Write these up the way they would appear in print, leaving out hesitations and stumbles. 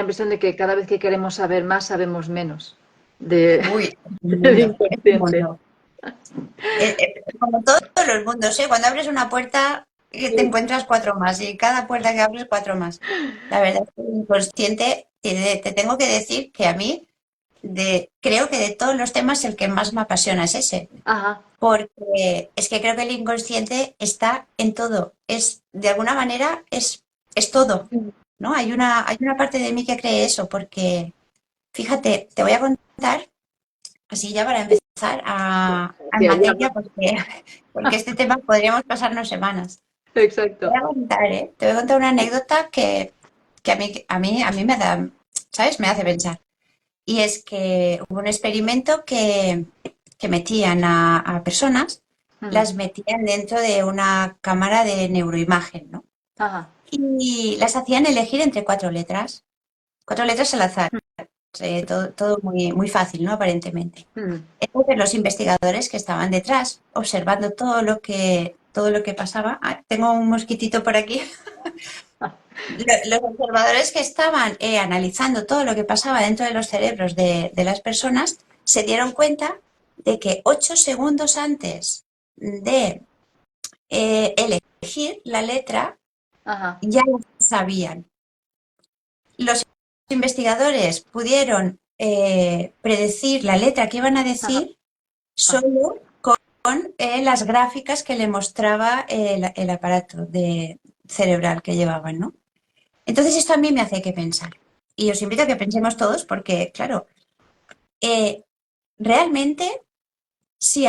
impresión de que cada vez que queremos saber más, sabemos menos de, Uy, es un del mundo, es un inconsciente. mundo. Como todos los mundos, ¿eh? Cuando abres una puerta te Sí. encuentras cuatro más y cada puerta que abres cuatro más. La verdad es que el inconsciente, te tengo que decir que a mí, creo que de todos los temas el que más me apasiona es ese, Ajá. porque es que creo que el inconsciente está en todo, de alguna manera es todo, ¿no? Hay una parte de mí que cree eso, porque fíjate, te voy a contar, así ya para empezar en Sí, hablamos. materia, porque este tema podríamos pasarnos semanas. Te Exacto. voy a contar, ¿eh? Te voy a contar una anécdota que a mí me da, ¿sabes? Me hace pensar. Y es que hubo un experimento que metían a personas, Mm. las metían dentro de una cámara de neuroimagen, ¿no? Ajá. Y las hacían elegir entre cuatro letras al azar, todo muy, muy fácil, ¿no? Aparentemente. Mm. Entonces los investigadores que estaban detrás, observando todo lo que pasaba, tengo un mosquitito por aquí. Los observadores que estaban analizando todo lo que pasaba dentro de los cerebros de las personas se dieron cuenta de que 8 segundos antes de elegir la letra Ajá. ya lo sabían. Los investigadores pudieron predecir la letra que iban a Ajá. decir solo con las gráficas que le mostraba el aparato cerebral que llevaban, ¿no? Entonces esto a mí me hace que pensar. Y os invito a que pensemos todos porque, claro, eh, realmente si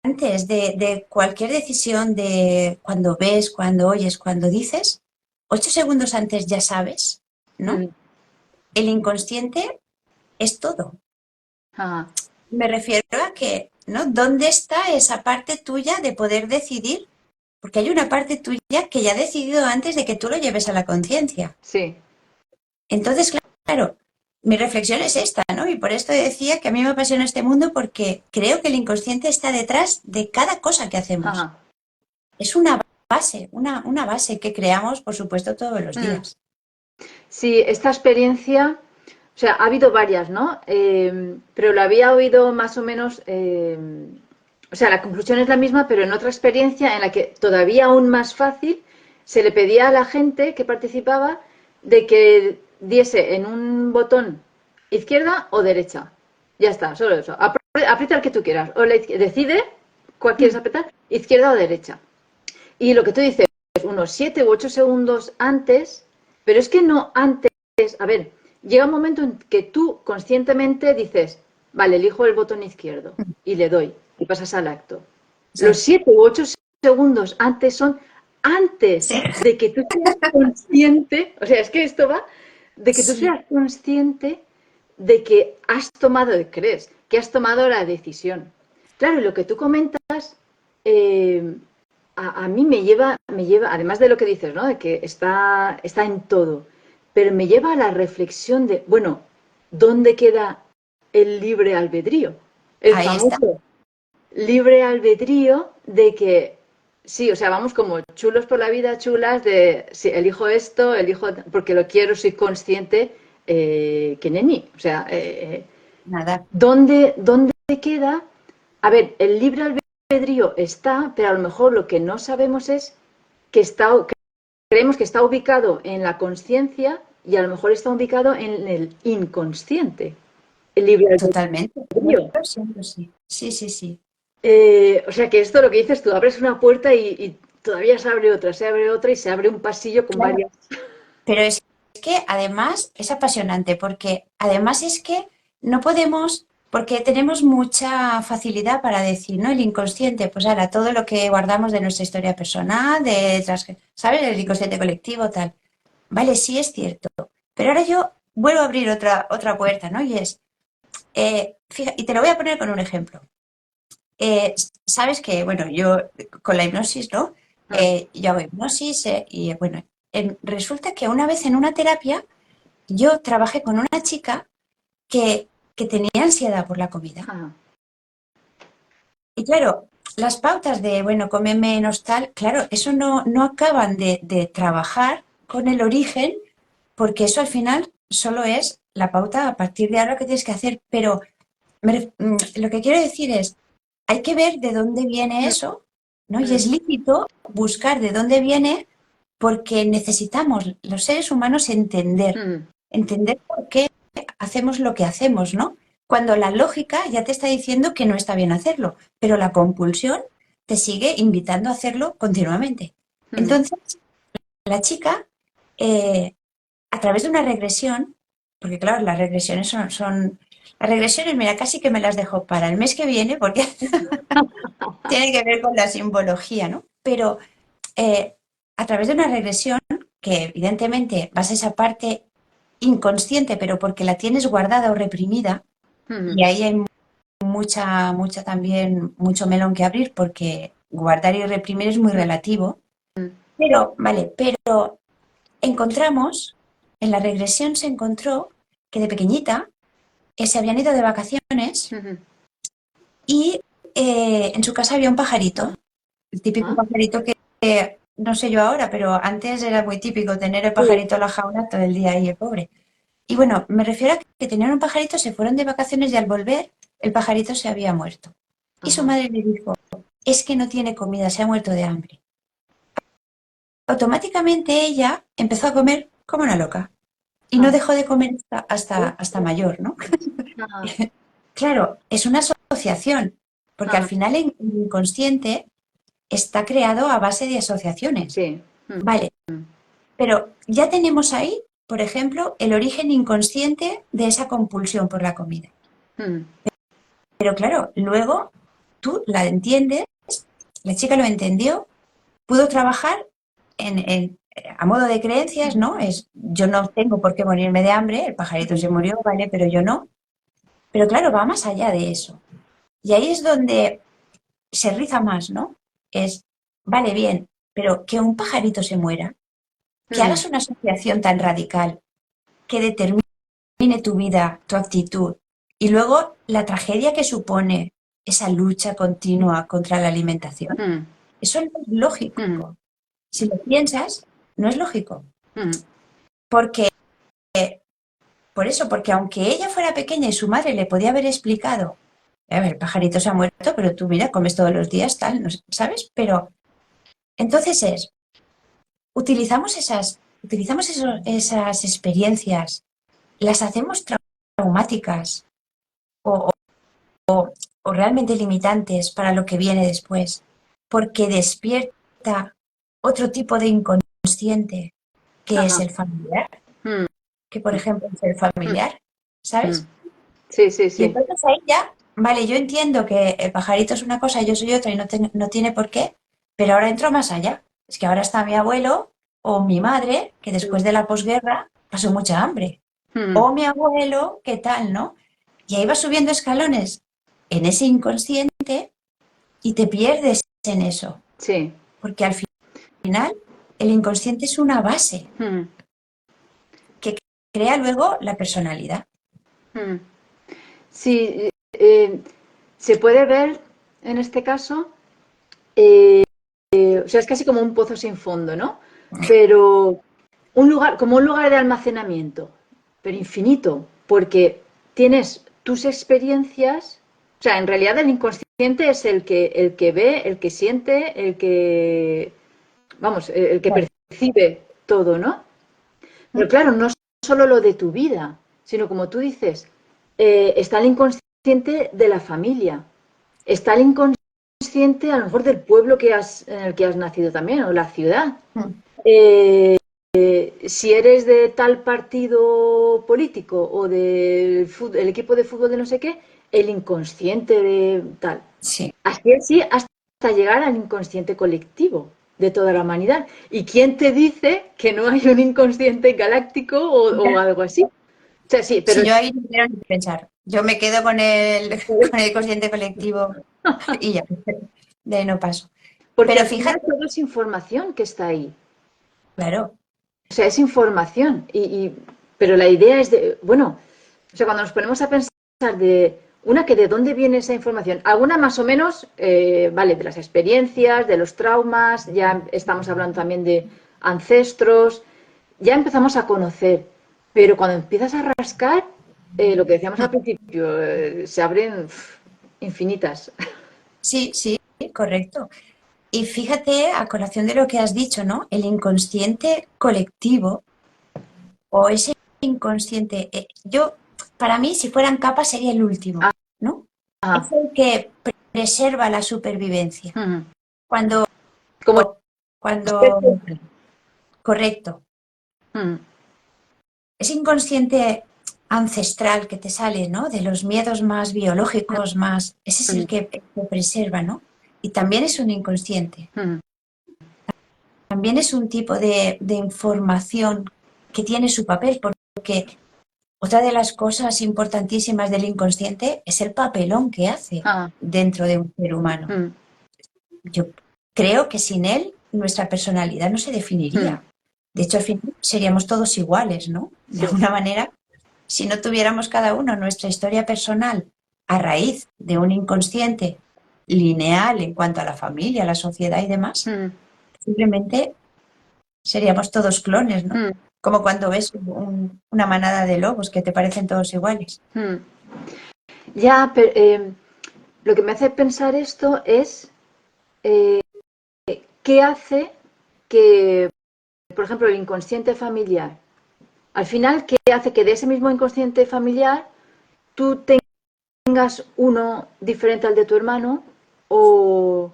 antes de cualquier decisión, de cuando ves, cuando oyes, cuando dices, 8 segundos antes ya sabes, ¿no? Mm. El inconsciente es todo. Ajá. Me refiero a que, ¿no? ¿Dónde está esa parte tuya de poder decidir? Porque hay una parte tuya que ya ha decidido antes de que tú lo lleves a la conciencia. Sí. Entonces, claro, mi reflexión es esta, ¿no? Y por esto decía que a mí me apasiona este mundo porque creo que el inconsciente está detrás de cada cosa que hacemos. Ajá. Es una base, una base que creamos, por supuesto, todos los Mm. días. Sí, esta experiencia, o sea, ha habido varias, ¿no? Pero lo había oído más o menos, o sea, la conclusión es la misma, pero en otra experiencia en la que todavía aún más fácil se le pedía a la gente que participaba de que diese en un botón izquierda o derecha. Ya está, solo eso. Aprieta el que tú quieras. O decide cuál quieres apretar, izquierda o derecha. Y lo que tú dices, unos 7 u 8 segundos antes, pero es que no antes, a ver, llega un momento en que tú conscientemente dices, vale, elijo el botón izquierdo y le doy y pasas al acto. Los Sí, 7 u 8 segundos antes son sí, antes de que tú seas consciente, o sea, es que esto va de que tú sí. seas consciente de que has tomado, crees, que has tomado la decisión. Claro, y lo que tú comentas, eh, a mí me lleva, además de lo que dices, ¿no? De que está en todo, pero me lleva a la reflexión de, bueno, ¿dónde queda el libre albedrío? El Ahí está. famoso libre albedrío de que, sí, o sea, vamos como chulos por la vida, chulas, de si elijo esto, elijo, porque lo quiero, soy consciente, que neni, o sea, Nada. ¿dónde queda? A ver, el libre albedrío está, pero a lo mejor lo que no sabemos es que creemos que está ubicado en la conciencia y a lo mejor está ubicado en el inconsciente. El libre Totalmente. Yo albedrío. lo siento, sí. Sí, sí, sí. O sea que esto lo que dices tú, abres una puerta y todavía se abre otra y se abre un pasillo con Claro. varias. Pero es que además es apasionante porque además es que no podemos, porque tenemos mucha facilidad para decir, ¿no? El inconsciente, pues ahora todo lo que guardamos de nuestra historia personal, ¿sabes? El inconsciente colectivo, tal. Vale, sí es cierto. Pero ahora yo vuelvo a abrir otra puerta, ¿no? Y y te lo voy a poner con un ejemplo. Sabes que, bueno, yo con la hipnosis, ¿no? Mm. Yo hago hipnosis y, bueno, resulta que una vez en una terapia yo trabajé con una chica que tenía ansiedad por la comida. Ajá. Y claro, las pautas de, bueno, come menos tal, claro, eso no acaban de trabajar con el origen, porque eso al final solo es la pauta a partir de ahora que tienes que hacer, pero lo que quiero decir es, hay que ver de dónde viene Mm, eso, ¿no? Y mm, es lícito buscar de dónde viene porque necesitamos los seres humanos mm, entender por qué hacemos lo que hacemos, ¿no? Cuando la lógica ya te está diciendo que no está bien hacerlo, pero la compulsión te sigue invitando a hacerlo continuamente. mm. Entonces, la chica, eh, a través de una regresión, porque claro, las regresiones las regresiones, mira, casi que me las dejo para el mes que viene, porque tiene que ver con la simbología, ¿no? Pero eh, a través de una regresión, que evidentemente vas a esa parte inconsciente, pero porque la tienes guardada o reprimida, Mm, y ahí hay mucha también, mucho melón que abrir, porque guardar y reprimir es muy mm, relativo. mm, Pero, vale, pero encontramos, en la regresión se encontró que de pequeñita se habían ido de vacaciones mm. y en su casa había un pajarito, el típico Ah, pajarito que no sé yo ahora, pero antes era muy típico tener el sí. pajarito en la jaula todo el día ahí, el pobre. Y bueno, me refiero a que tenían un pajarito, se fueron de vacaciones y al volver el pajarito se había muerto. Y su Ajá. madre le dijo, es que no tiene comida, se ha muerto de hambre. Automáticamente ella empezó a comer como una loca y no Ah, dejó de comer hasta ostras. mayor, ¿no? Ah, Claro, es una asociación, porque al ah, final el inconsciente está creado a base de asociaciones. sí. Mm, Vale, pero ya tenemos ahí, por ejemplo, el origen inconsciente de esa compulsión por la comida. mm, Pero claro, luego tú la entiendes, la chica lo entendió, pudo trabajar a modo de creencias, ¿no? Yo no tengo por qué morirme de hambre, el pajarito se murió, vale, pero yo no. Pero claro, va más allá de eso. Y ahí es donde se riza más, ¿no? Es, vale, bien, pero que un pajarito se muera, que mm, hagas una asociación tan radical que determine tu vida, tu actitud, y luego la tragedia que supone esa lucha continua contra la alimentación, mm, eso no es lógico. mm, Si lo piensas, no es lógico. mm, Porque, por eso, porque aunque ella fuera pequeña y su madre le podía haber explicado, a ver, el pajarito se ha muerto, pero tú mira, comes todos los días, tal, no sé, ¿sabes? Pero entonces utilizamos esas experiencias, las hacemos traumáticas o, o realmente limitantes para lo que viene después, porque despierta otro tipo de inconsciente que es ajá. el familiar, Mm, que por ejemplo es el mm, familiar, mm. ¿sabes? Sí, sí, Y sí. entonces ahí ya, vale, yo entiendo que el pajarito es una cosa, yo soy otra y no tiene por qué, pero ahora entro más allá. Es que ahora está mi abuelo o mi madre, que después de la posguerra pasó mucha hambre, Mm, o mi abuelo, ¿qué tal, no? Y ahí vas subiendo escalones en ese inconsciente y te pierdes en eso, sí. porque al final el inconsciente es una base Mm, que crea luego la personalidad. mm. Sí, se puede ver en este caso, o sea, es casi como un pozo sin fondo, ¿no? Pero un lugar, como un lugar de almacenamiento, pero infinito, porque tienes tus experiencias, o sea, en realidad el inconsciente es el que ve, el que siente, el que, vamos, el que Claro. percibe todo, ¿no? Pero claro, no solo lo de tu vida, sino como tú dices, está el inconsciente de la familia, está el inconsciente a lo mejor del pueblo en el que has nacido también, o la ciudad. Eh, si eres de tal partido político o del el equipo de fútbol de no sé qué, el inconsciente de tal. Sí. Así hasta llegar al inconsciente colectivo de toda la humanidad. ¿Y quién te dice que no hay un inconsciente galáctico o algo así? O sea, sí, pero Si yo ahí no quiero ni pensar, yo me quedo con con el consciente colectivo y ya, de ahí no paso. porque Pero al final fíjate, todo es información que está ahí. claro, O sea, es información. Pero la idea es de, bueno, o sea, cuando nos ponemos a pensar de una que de dónde viene esa información, alguna más o menos, vale, de las experiencias, de los traumas, ya estamos hablando también de ancestros, ya empezamos a conocer. Pero cuando empiezas a rascar, lo que decíamos al principio, se abren infinitas. Sí, sí, correcto. Y fíjate, a colación de lo que has dicho, ¿no? El inconsciente colectivo o ese inconsciente, para mí, si fueran capas, sería el último, ¿no? Es Ajá. el que preserva la supervivencia. Ujú. Cuando, Como cuando, especie. correcto, Ujú. ese inconsciente ancestral que te sale, ¿no? De los miedos más biológicos, más, ese es el Ujú. que preserva, ¿no? Y también es un inconsciente. Ujú. También es un tipo de información que tiene su papel, porque otra de las cosas importantísimas del inconsciente es el papelón que hace Ah. dentro de un ser humano. Ujú. Yo creo que sin él nuestra personalidad no se Ujú. definiría. De hecho, al final seríamos todos iguales, ¿no? De Sí. alguna manera, si no tuviéramos cada uno nuestra historia personal a raíz de un inconsciente lineal en cuanto a la familia, la sociedad y demás, Ujú. simplemente seríamos todos clones, ¿no? Ujú. Como cuando ves una manada de lobos que te parecen todos iguales. Ujú. Ya, pero lo que me hace pensar esto es qué hace que, por ejemplo, el inconsciente familiar, al final, qué hace que de ese mismo inconsciente familiar tú tengas uno diferente al de tu hermano o,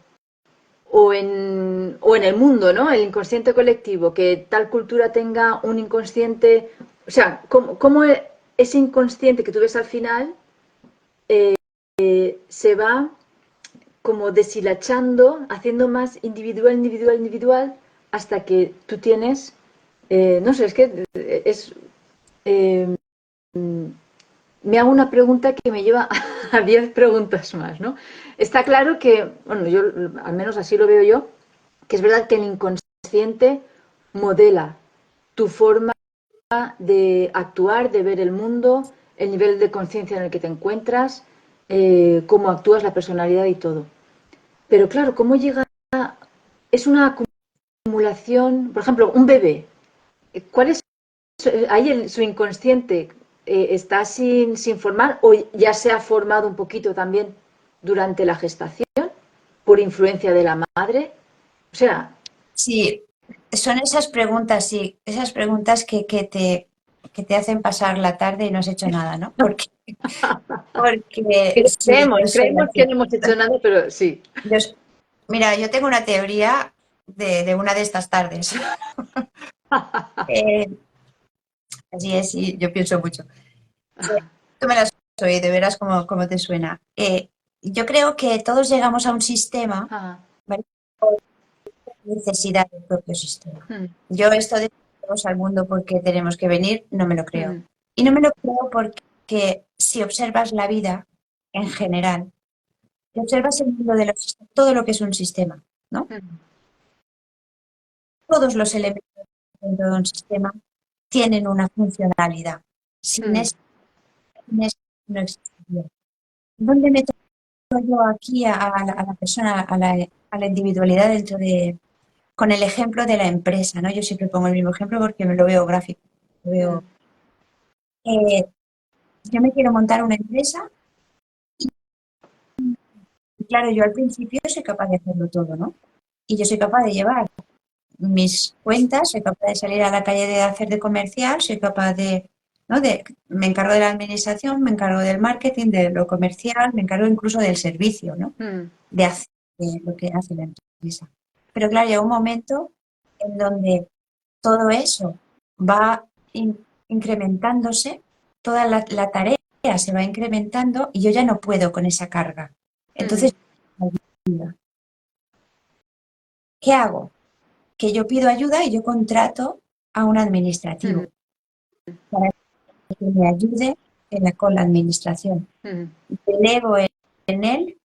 o en el mundo, ¿no? El inconsciente colectivo, que tal cultura tenga un inconsciente, o sea, cómo ese inconsciente que tú ves al final se va como deshilachando, haciendo más individual, individual, individual, hasta que tú tienes, no sé, es que es, eh, me hago una pregunta que me lleva a 10 preguntas más, ¿no? Está claro que, bueno, yo al menos así lo veo yo, que es verdad que el inconsciente modela tu forma de actuar, de ver el mundo, el nivel de conciencia en el que te encuentras, cómo actúas, la personalidad y todo. Pero claro, ¿cómo llega? Es una acumulación, por ejemplo, un bebé. ¿Cuál es ahí su inconsciente? ¿Está sin formar o ya se ha formado un poquito también durante la gestación por influencia de la madre? O sea, Sí, son esas preguntas, sí, esas preguntas que te hacen pasar la tarde y no has hecho nada, ¿no? Porque sí, creemos, yo soy creemos que así. no hemos hecho nada, pero sí. Yo s- Mira, yo tengo una teoría de una de estas tardes. Eh, Así es, sí, yo pienso mucho. Sí, tú me las has oído, verás cómo te suena. Yo creo que todos llegamos a un sistema, Ah, ¿vale? Por necesidad del propio sistema. mm, Yo esto de que venimos al mundo porque tenemos que venir, no me lo creo. mm, Y no me lo creo porque si observas la vida en general, si observas el mundo de todo lo que es un sistema, ¿no? mm, Todos los elementos dentro de un sistema tienen una funcionalidad. mm, Sin eso no existiría. ¿Dónde meto yo aquí a la persona, a la individualidad dentro de, con el ejemplo de la empresa, ¿no? Yo siempre pongo el mismo ejemplo porque me lo veo gráfico. Lo mm, veo, eh, yo me quiero montar una empresa y claro, yo al principio soy capaz de hacerlo todo, ¿no? Y yo soy capaz de llevar mis cuentas, soy capaz de salir a la calle de hacer de comercial, soy capaz de, ¿no? Me encargo de la administración, me encargo del marketing, de lo comercial, me encargo incluso del servicio, ¿no? mm, De hacer lo que hace la empresa. Pero claro, llega un momento en donde todo eso va incrementándose, toda la tarea se va incrementando y yo ya no puedo con esa carga. mm, Entonces, ¿qué hago? Que yo pido ayuda y yo contrato a un mm, administrativo para que me ayude con la administración. mm, Delego en él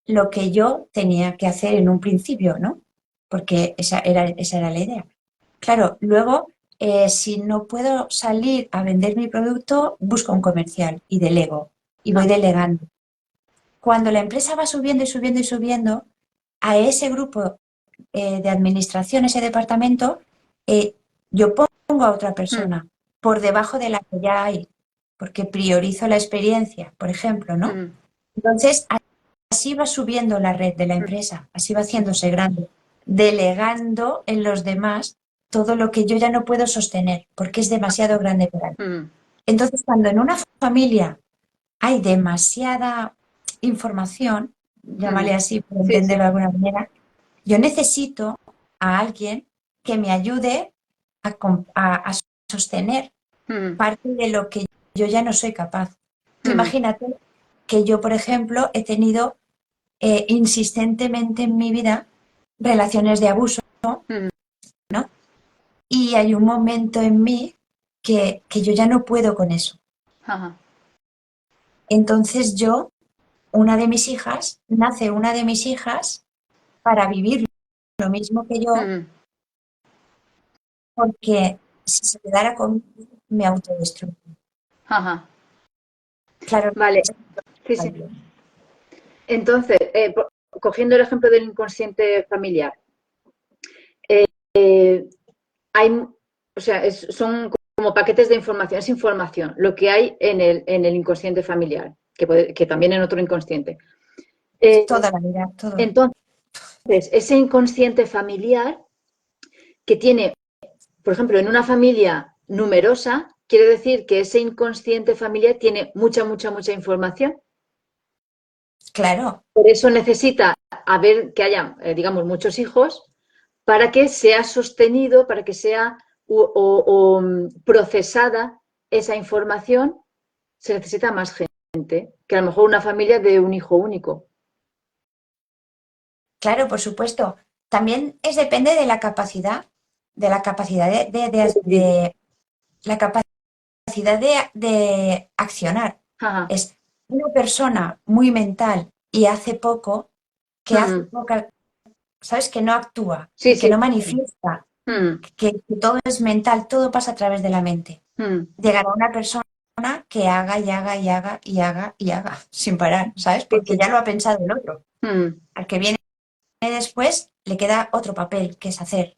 lo que yo tenía que hacer en un principio, ¿no? Porque esa era la idea. Claro, luego, si no puedo salir a vender mi producto, busco un comercial y delego y voy ah, delegando. Cuando la empresa va subiendo y subiendo y subiendo, a ese grupo de administración, ese departamento, yo pongo a otra mm, persona por debajo de la que ya hay, porque priorizo la experiencia, por ejemplo, ¿no? mm, Entonces, así va subiendo la red de la mm, empresa, así va haciéndose grande, delegando en los demás todo lo que yo ya no puedo sostener, porque es demasiado grande para mí. mm, Entonces, cuando en una familia hay demasiada información, mm. llámale así por Sí, sí. entenderlo de alguna manera, yo necesito a alguien que me ayude a sostener Mm, parte de lo que yo ya no soy capaz. Tú mm, imagínate que yo, por ejemplo, he tenido insistentemente en mi vida relaciones de abuso, mm. ¿no? Y hay un momento en mí que yo ya no puedo con eso. Ajá. Entonces nace una de mis hijas para vivir lo mismo que yo, Mm, porque si se quedara conmigo me autodestruye. ajá. Claro, Vale. Sí, sí. Entonces, cogiendo el ejemplo del inconsciente familiar, eh, hay, o sea, son como paquetes de información, es información, lo que hay en el inconsciente familiar, que también en otro inconsciente. Eh, toda la vida, todo. entonces, ese inconsciente familiar que tiene, por ejemplo, en una familia numerosa, quiere decir que ese inconsciente familiar tiene mucha información. Claro, Por eso necesita haber que haya, digamos, muchos hijos para que sea sostenido, para que sea procesada esa información, se necesita más gente que a lo mejor una familia de un hijo único. claro, por supuesto. También depende de la capacidad la capacidad de accionar. Ajá. Es una persona muy mental y hace poco, que hace Mm. poca, ¿sabes? Que no actúa Sí, y que sí. no manifiesta, Mm, que todo es mental, todo pasa a través de la mente. mm, Llegará una persona que haga y haga y haga y haga y haga sin parar, ¿sabes? sí, Porque sí. ya lo ha pensado el otro. Mm, Al que viene después le queda otro papel que es hacer.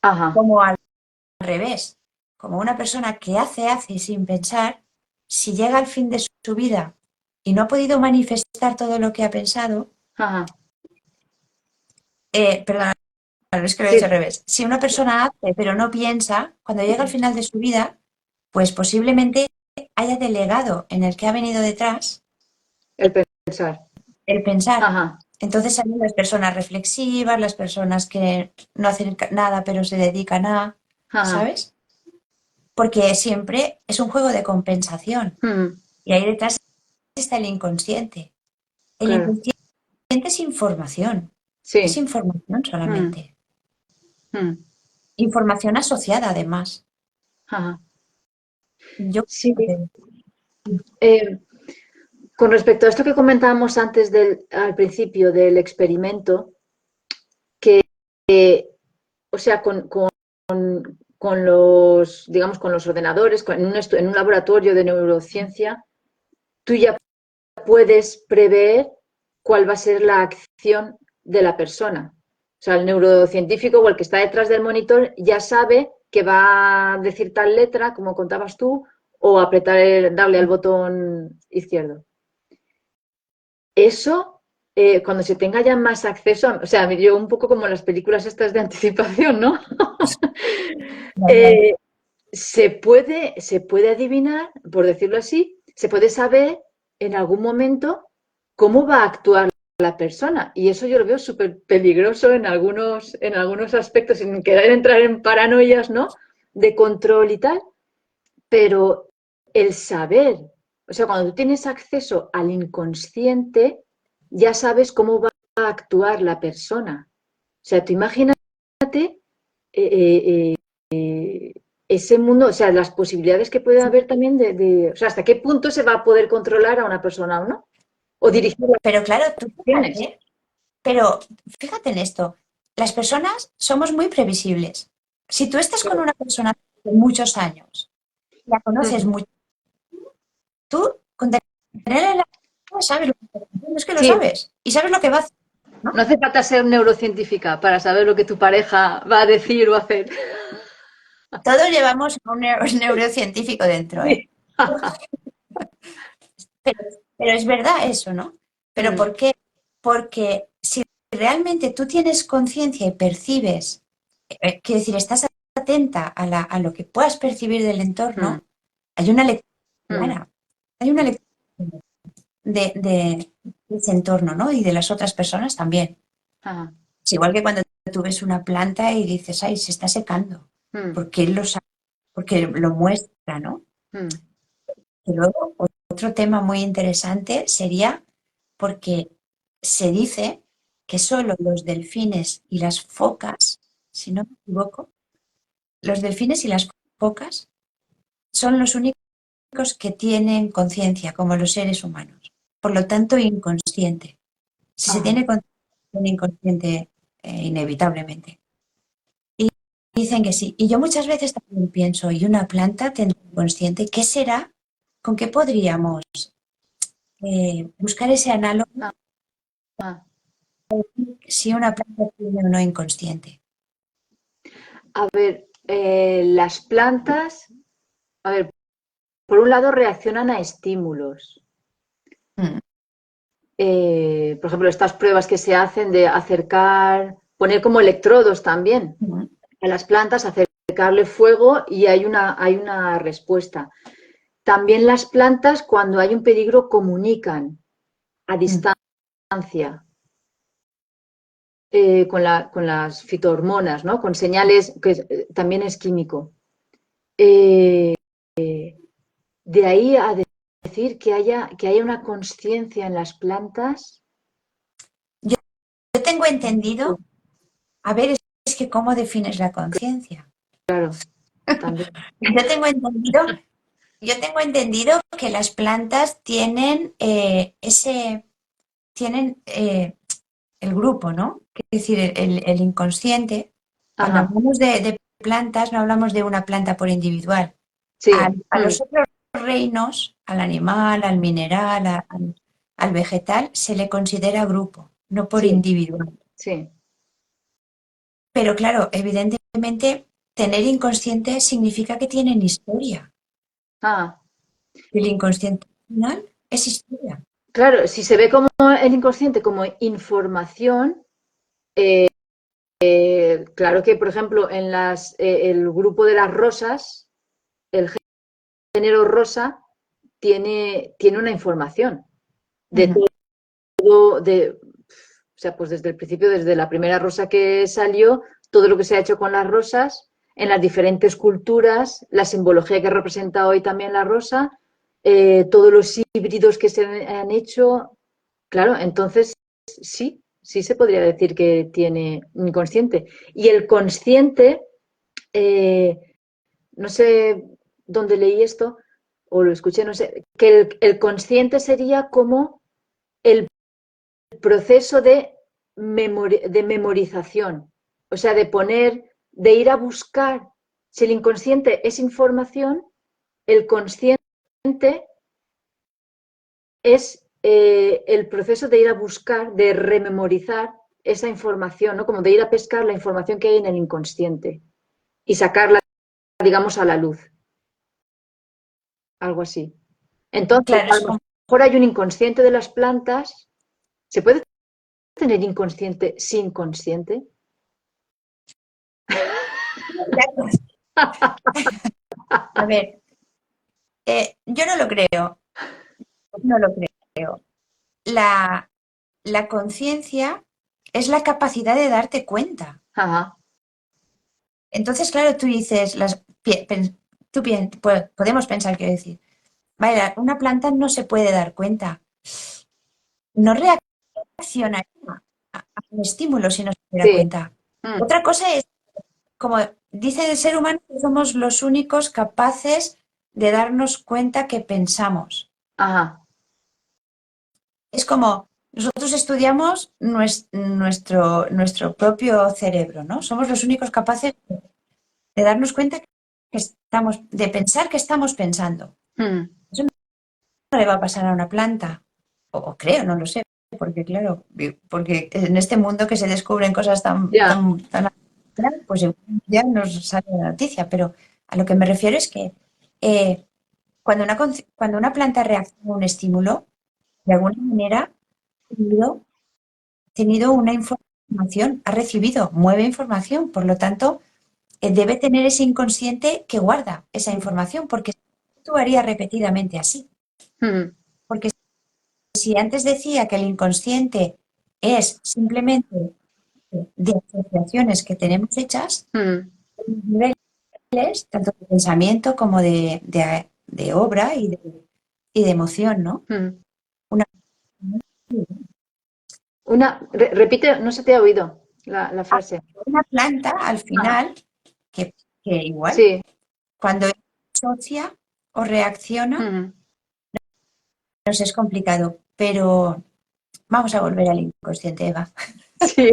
ajá. Como al revés, como una persona que hace sin pensar, si llega al fin de su vida y no ha podido manifestar todo lo que ha pensado, Ajá. perdón, es que lo he Sí, dicho al revés, si una persona hace pero no piensa, cuando llega al final de su vida, pues posiblemente haya delegado en el que ha venido detrás el pensar. el pensar. Ajá. Entonces hay las personas reflexivas, las personas que no hacen nada pero se dedican a, Ajá. ¿sabes? Porque siempre es un juego de compensación. Mm, Y ahí detrás está el inconsciente. El claro. inconsciente es Sí. información Mm, solamente. mm, Información asociada además. ajá. Yo Sí. creo. Eh, con respecto a esto que comentábamos antes al principio del experimento, o sea, con los, digamos, con los ordenadores, en un laboratorio de neurociencia, tú ya puedes prever cuál va a ser la acción de la persona. O sea, el neurocientífico o el que está detrás del monitor ya sabe que va a decir tal letra, como contabas tú, o darle al botón izquierdo. Eso, cuando se tenga ya más acceso, o sea, yo un poco como las películas estas de anticipación, ¿no? Eh, se puede adivinar, por decirlo así, se puede saber en algún momento cómo va a actuar la persona. Y eso yo lo veo súper peligroso en algunos aspectos, sin querer entrar en paranoias, ¿no? De control y tal. Pero el saber, o sea, cuando tú tienes acceso al inconsciente, ya sabes cómo va a actuar la persona. O sea, tú imagínate eh, ese mundo, o sea, las posibilidades que puede haber también o sea, hasta qué punto se va a poder controlar a una persona o no, o dirigir las Pero claro, tú acciones. fíjate, pero fíjate en esto. Las personas somos muy previsibles. Si tú estás con una persona de muchos años, la conoces mucho, tú con tenerla en la cabeza sabes lo que está haciendo, es que lo Sí, sabes y sabes lo que va a hacer, ¿no? no hace falta ser neurocientífica para saber lo que tu pareja va a decir o hacer. Todos llevamos un neurocientífico dentro, ¿eh? Sí. Pero, pero es verdad eso, ¿no? ¿Pero Mm, por qué? Porque si realmente tú tienes conciencia y percibes, quiero decir, estás atenta a lo que puedas percibir del mm, entorno, hay una lectura mm. clara, hay una lectura de ese entorno, ¿no? Y de las otras personas también. Ajá, Es igual que cuando tú ves una planta y dices, ay, se está secando, mm, porque él lo sabe, porque lo muestra, ¿no? mm. Y luego, otro tema muy interesante sería porque se dice que solo los delfines y las focas, si no me equivoco, los delfines y las focas son los únicos que tienen conciencia, como los seres humanos. Por lo tanto, inconsciente. Si se Ajá. tiene conciencia inconsciente, inevitablemente. Y dicen que sí. Y yo muchas veces también pienso, ¿y una planta tendrá inconsciente? ¿Qué será? ¿Con qué podríamos buscar ese análogo Ah, ah. si una planta tiene o no inconsciente? A ver, las plantas, a ver, por un lado reaccionan a estímulos. Mm, Por ejemplo, estas pruebas que se hacen de acercar, poner como electrodos también mm, a las plantas, acercarle fuego y hay una respuesta. También las plantas, cuando hay un peligro, comunican a mm. distancia con las fitohormonas, ¿no? Con señales que también es químico. Eh, de ahí a decir que haya una conciencia en las plantas, Yo, yo tengo entendido, a ver, es que cómo defines la conciencia. claro, también. Yo tengo entendido, yo tengo entendido que las plantas tienen tienen el grupo, ¿no? Es decir, el inconsciente. Cuando Ajá, hablamos de plantas, no hablamos de una planta por individual. sí, A los otros reinos, al animal, al mineral, al vegetal, se le considera grupo, no por sí, individual. sí. Pero claro, evidentemente, tener inconsciente significa que tienen historia. Ah, El inconsciente final es historia. claro, si se ve como el inconsciente como información, claro que, por ejemplo, el grupo de las rosas, el género rosa, tiene una información de Ujú, todo, o sea, pues desde el principio, desde la primera rosa que salió, todo lo que se ha hecho con las rosas, en las diferentes culturas, la simbología que representa hoy también la rosa, todos los híbridos que se han hecho, claro, entonces sí, sí se podría decir que tiene un inconsciente. Y el consciente, eh, no sé dónde leí esto, o lo escuché, no sé, que el consciente sería como el proceso de memorización, o sea, de poner, de ir a buscar. Si el inconsciente es información, el consciente es el proceso de ir a buscar, de rememorizar esa información, ¿no? Como de ir a pescar la información que hay en el inconsciente y sacarla, digamos, a la luz, algo así. Entonces, claro, a es lo como... mejor hay un inconsciente de las plantas. ¿Se puede tener inconsciente sin consciente? A ver, yo no lo creo, no lo creo. La, la conciencia es la capacidad de darte cuenta. Ajá, Entonces, claro, tú dices, podemos pensar, quiero decir, vaya, una planta no se puede dar cuenta, no reacciona a un estímulo si no se diera sí. cuenta. Mm, Otra cosa es, como dice el ser humano, que somos los únicos capaces de darnos cuenta que pensamos. ajá, Es como nosotros estudiamos nuestro propio cerebro, ¿no? Somos los únicos capaces de darnos cuenta que estamos, de pensar que estamos pensando. mm, Eso no le va a pasar a una planta, o creo, no lo sé, porque claro, porque en este mundo que se descubren cosas tan, ya. tan, tan... Claro, pues ya nos sale la noticia, pero a lo que me refiero es que eh, cuando una planta reacciona a un estímulo, de alguna manera ha tenido una información, ha recibido, mueve información, por lo tanto, debe tener ese inconsciente que guarda esa información, porque actuaría repetidamente así. Mm, Porque si antes decía que el inconsciente es simplemente de asociaciones que tenemos hechas, mm, tanto de pensamiento como de obra y de emoción, ¿no? mm. Una, Repite, no se te ha oído la frase. una planta, al Ah, final, que, que igual, sí. cuando asocia o reacciona, Mm, nos es complicado, pero vamos a volver al inconsciente, Eva, sí.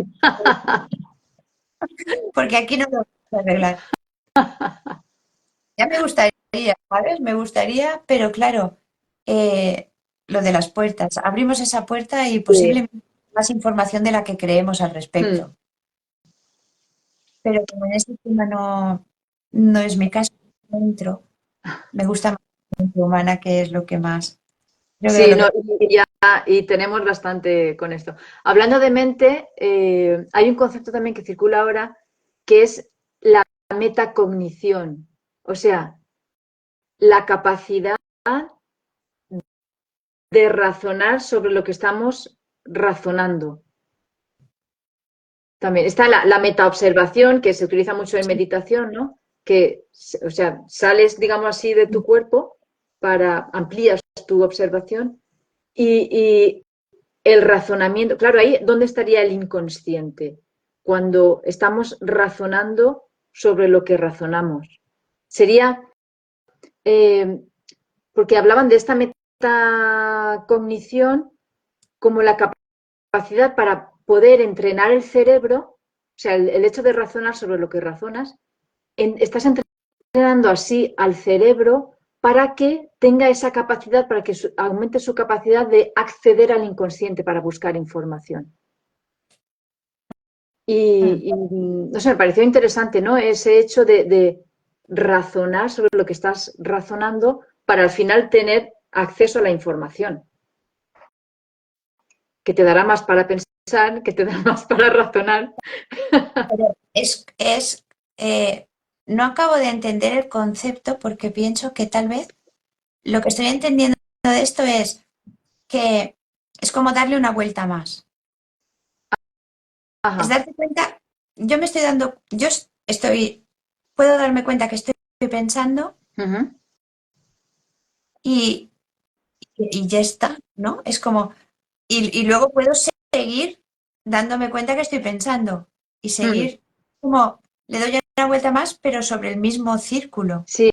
porque aquí no lo vamos a arreglar. Ya me gustaría, ¿sabes? Me gustaría, pero claro, lo de las puertas. Abrimos esa puerta y Sí. posiblemente más información de la que creemos al Mm. respecto. Pero como en este tema no es mi caso, dentro, me gusta más la mente humana, que es lo que más, creo que Sí, lo que no, y tenemos bastante con esto. Hablando de mente, hay un concepto también que circula ahora que es la metacognición, o sea, la capacidad de razonar sobre lo que estamos razonando. También está la metaobservación, que se utiliza mucho en meditación, ¿no? Que, o sea, sales, digamos así, de tu cuerpo para amplías tu observación y el razonamiento. Claro, ahí, ¿dónde estaría el inconsciente? Cuando estamos razonando sobre lo que razonamos. Sería, eh, porque hablaban de esta metacognición como la capacidad para poder entrenar el cerebro, o sea, el hecho de razonar sobre lo que razonas, estás entrenando así al cerebro para que tenga esa capacidad, para que aumente su capacidad de acceder al inconsciente para buscar información. Mm. No sé, me pareció interesante, ¿no? Ese hecho de razonar sobre lo que estás razonando para al final tener acceso a la información, que te dará más para pensar, que te dará más para razonar. Pero eh, no acabo de entender el concepto porque pienso que tal vez lo que estoy entendiendo de esto es que es como darle una vuelta más. Es Ajá. darte cuenta, puedo darme cuenta que estoy pensando Uh-huh. y, y ya está, ¿no? Es como, y luego puedo seguir dándome cuenta que estoy pensando y Uh-huh. seguir como, le doy una vuelta más, pero sobre el mismo círculo. Sí,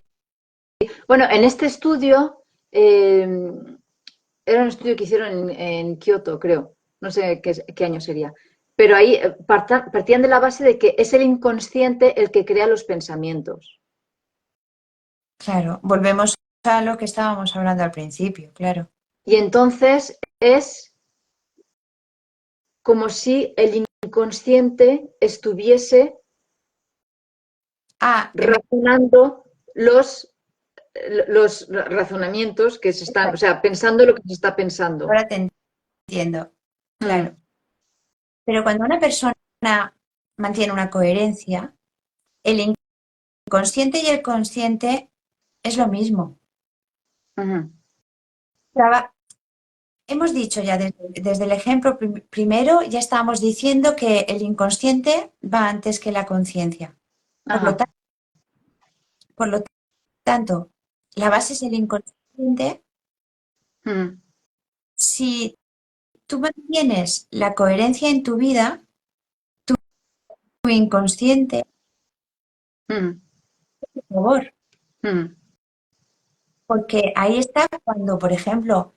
bueno, en este estudio, era un estudio que hicieron en Kioto, creo, no sé qué año sería, pero ahí partían de la base de que es el inconsciente el que crea los pensamientos. Claro, volvemos a lo que estábamos hablando al principio, claro. Y entonces es como si el inconsciente estuviese Ah, razonando los razonamientos que se están, o exacto, sea, pensando lo que se está pensando. ahora te entiendo, Mm, claro. Pero cuando una persona mantiene una coherencia, el inconsciente y el consciente es lo mismo. ujú, Traba- Hemos dicho ya desde el ejemplo primero, ya estábamos diciendo que el inconsciente va antes que la conciencia. Por lo, ajá, ta- por lo tanto, la base es el inconsciente. mm, Si tú mantienes la coherencia en tu vida, tu inconsciente, mm, por favor, mm, porque ahí está cuando, por ejemplo,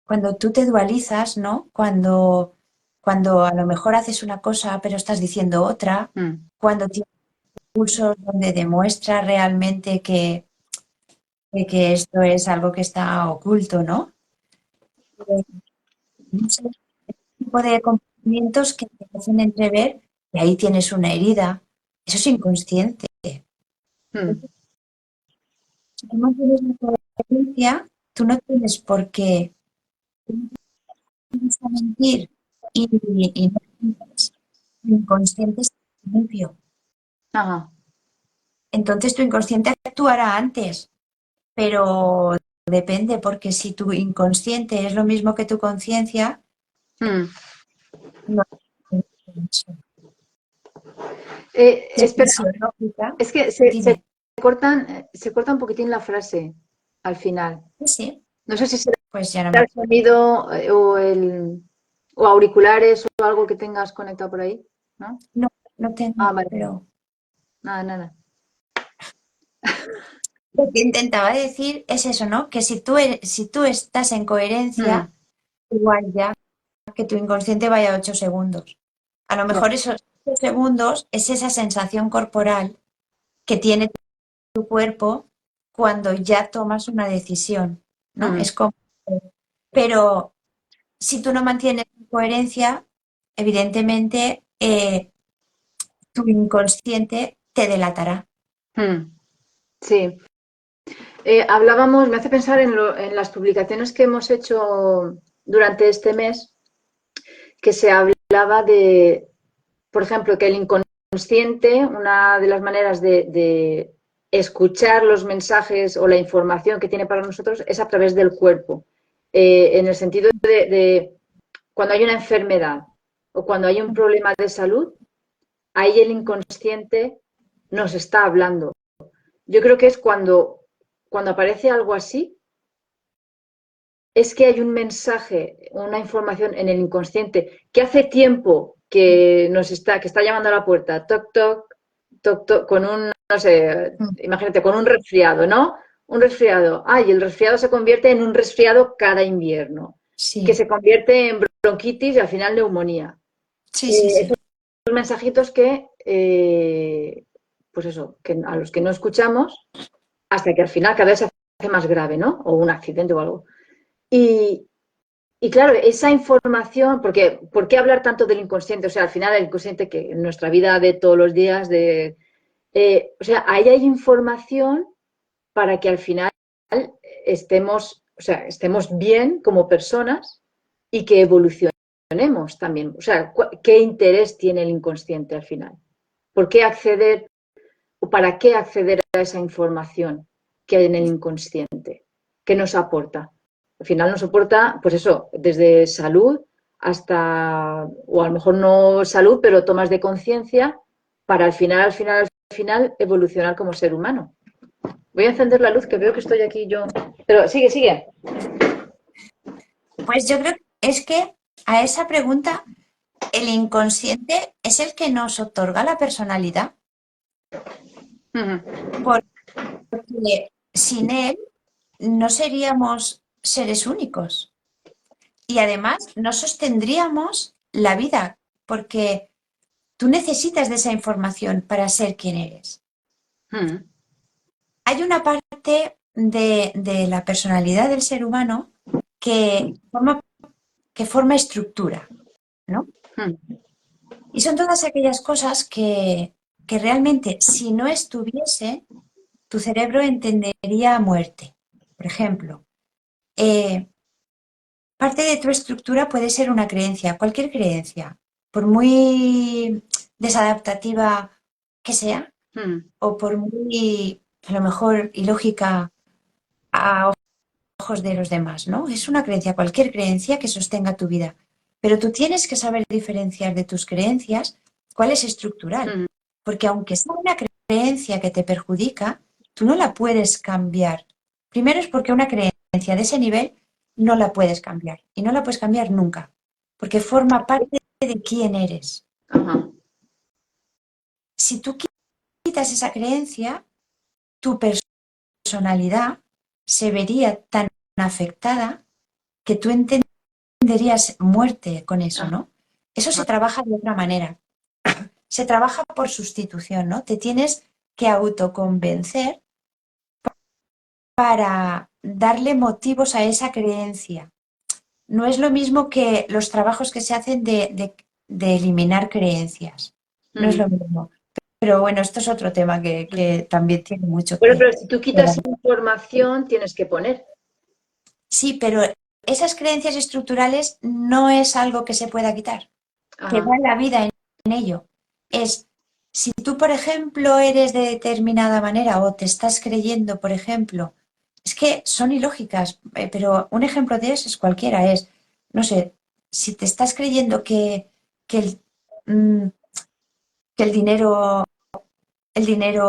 cuando tú te dualizas, ¿no? Cuando a lo mejor haces una cosa pero estás diciendo otra, mm. cuando tienes cursos donde demuestra realmente que esto es algo que está oculto, ¿no? No sé, tipo de pensamientos que te hacen entrever que ahí tienes una herida. Eso es inconsciente. Mm, Si tú no tienes la coherencia, tú no tienes por qué a mentir y no tienes tu inconsciente es limpio. ajá, Entonces tu inconsciente actuará antes, pero depende, porque si tu inconsciente es lo mismo que tu conciencia, mm. no hay eso. Si es Espera, fisiológica, es que dime. se corta un poquitín la frase al final. Sí, sí, No sé si será pues ya no me el acuerdo. sonido o auriculares o algo que tengas conectado por ahí, ¿no? No, no tengo, Ah, vale, vale. pero Nada, nada. lo que intentaba decir es eso, ¿no? Que si tú estás en Mm, coherencia, igual ya que tu inconsciente vaya 8 segundos. A lo ya. mejor esos 8 segundos es esa sensación corporal que tiene tu cuerpo cuando ya tomas una decisión, ¿no? Mm, Es como, pero si tú no mantienes coherencia, evidentemente tu inconsciente te delatará. mm, sí. Hablábamos, me hace pensar en las publicaciones que hemos hecho durante este mes, que se hablaba de, por ejemplo, que el inconsciente, una de las maneras de escuchar los mensajes o la información que tiene para nosotros es a través del cuerpo. En el sentido de cuando hay una enfermedad o cuando hay un problema de salud, ahí el inconsciente nos está hablando. Yo creo que es cuando aparece algo así, es que hay un mensaje, una información en el inconsciente que hace tiempo que que está llamando a la puerta, toc, toc, toc, toc, con un, no sé, imagínate, con un resfriado, ¿no? Un resfriado. Y el resfriado se convierte en un resfriado cada invierno, que Sí, se convierte en bronquitis y al final neumonía. sí, sí, Esos sí. mensajitos que, pues eso, que a los que no escuchamos hasta que al final cada vez se hace más grave, ¿no? O un accidente o algo. Y, y claro, esa información, porque ¿por qué hablar tanto del inconsciente? O sea, al final el inconsciente que en nuestra vida de todos los días, o sea, ahí hay información para que al final estemos, o sea, estemos bien como personas y que evolucionemos también. O sea, ¿qué interés tiene el inconsciente al final? ¿Por qué acceder o para qué acceder a esa información que hay en el inconsciente? ¿Qué nos aporta? Al final nos aporta, pues eso, desde salud hasta, o a lo mejor no salud, pero tomas de conciencia para al final, evolucionar como ser humano. Voy a encender la luz que veo que estoy aquí yo. Pero sigue, sigue. Pues yo creo que es que a esa pregunta el inconsciente es el que nos otorga la personalidad, Uh-huh. porque sin él no seríamos seres únicos y además no sostendríamos la vida, porque tú necesitas de esa información para ser quien eres. Uh-huh. Hay una parte de la personalidad del ser humano que forma estructura, ¿no? Uh-huh. Y son todas aquellas cosas que realmente, si no estuviese, tu cerebro entendería muerte. Por ejemplo, eh, parte de tu estructura puede ser una creencia, cualquier creencia, por muy desadaptativa que sea, Uh-huh. o por muy, a lo mejor, ilógica a ojos de los demás, ¿no? Es una creencia, cualquier creencia que sostenga tu vida. Pero tú tienes que saber diferenciar de tus creencias cuál es estructural. Uh-huh. Porque aunque sea una creencia que te perjudica, tú no la puedes cambiar. Primero es porque una creencia de ese nivel no la puedes cambiar. Y no la puedes cambiar nunca. Porque forma parte de quién eres. Uh-huh. Si tú quitas esa creencia, tu personalidad se vería tan afectada que tú entenderías muerte con eso, ¿no? Eso se trabaja de otra manera. Se trabaja por sustitución, ¿no? Te tienes que autoconvencer para darle motivos a esa creencia. No es lo mismo que los trabajos que se hacen de de eliminar creencias. No es lo mismo. Pero bueno, esto es otro tema que también tiene mucho Bueno, que... pero si tú quitas información, tienes que poner. Sí, pero esas creencias estructurales no es algo que se pueda quitar, que Ajá. va la vida en ello. Es, si tú, por ejemplo, eres de determinada manera o te estás creyendo, por ejemplo, es que son ilógicas, pero un ejemplo de eso es cualquiera, es, no sé, si te estás creyendo que mm, que el dinero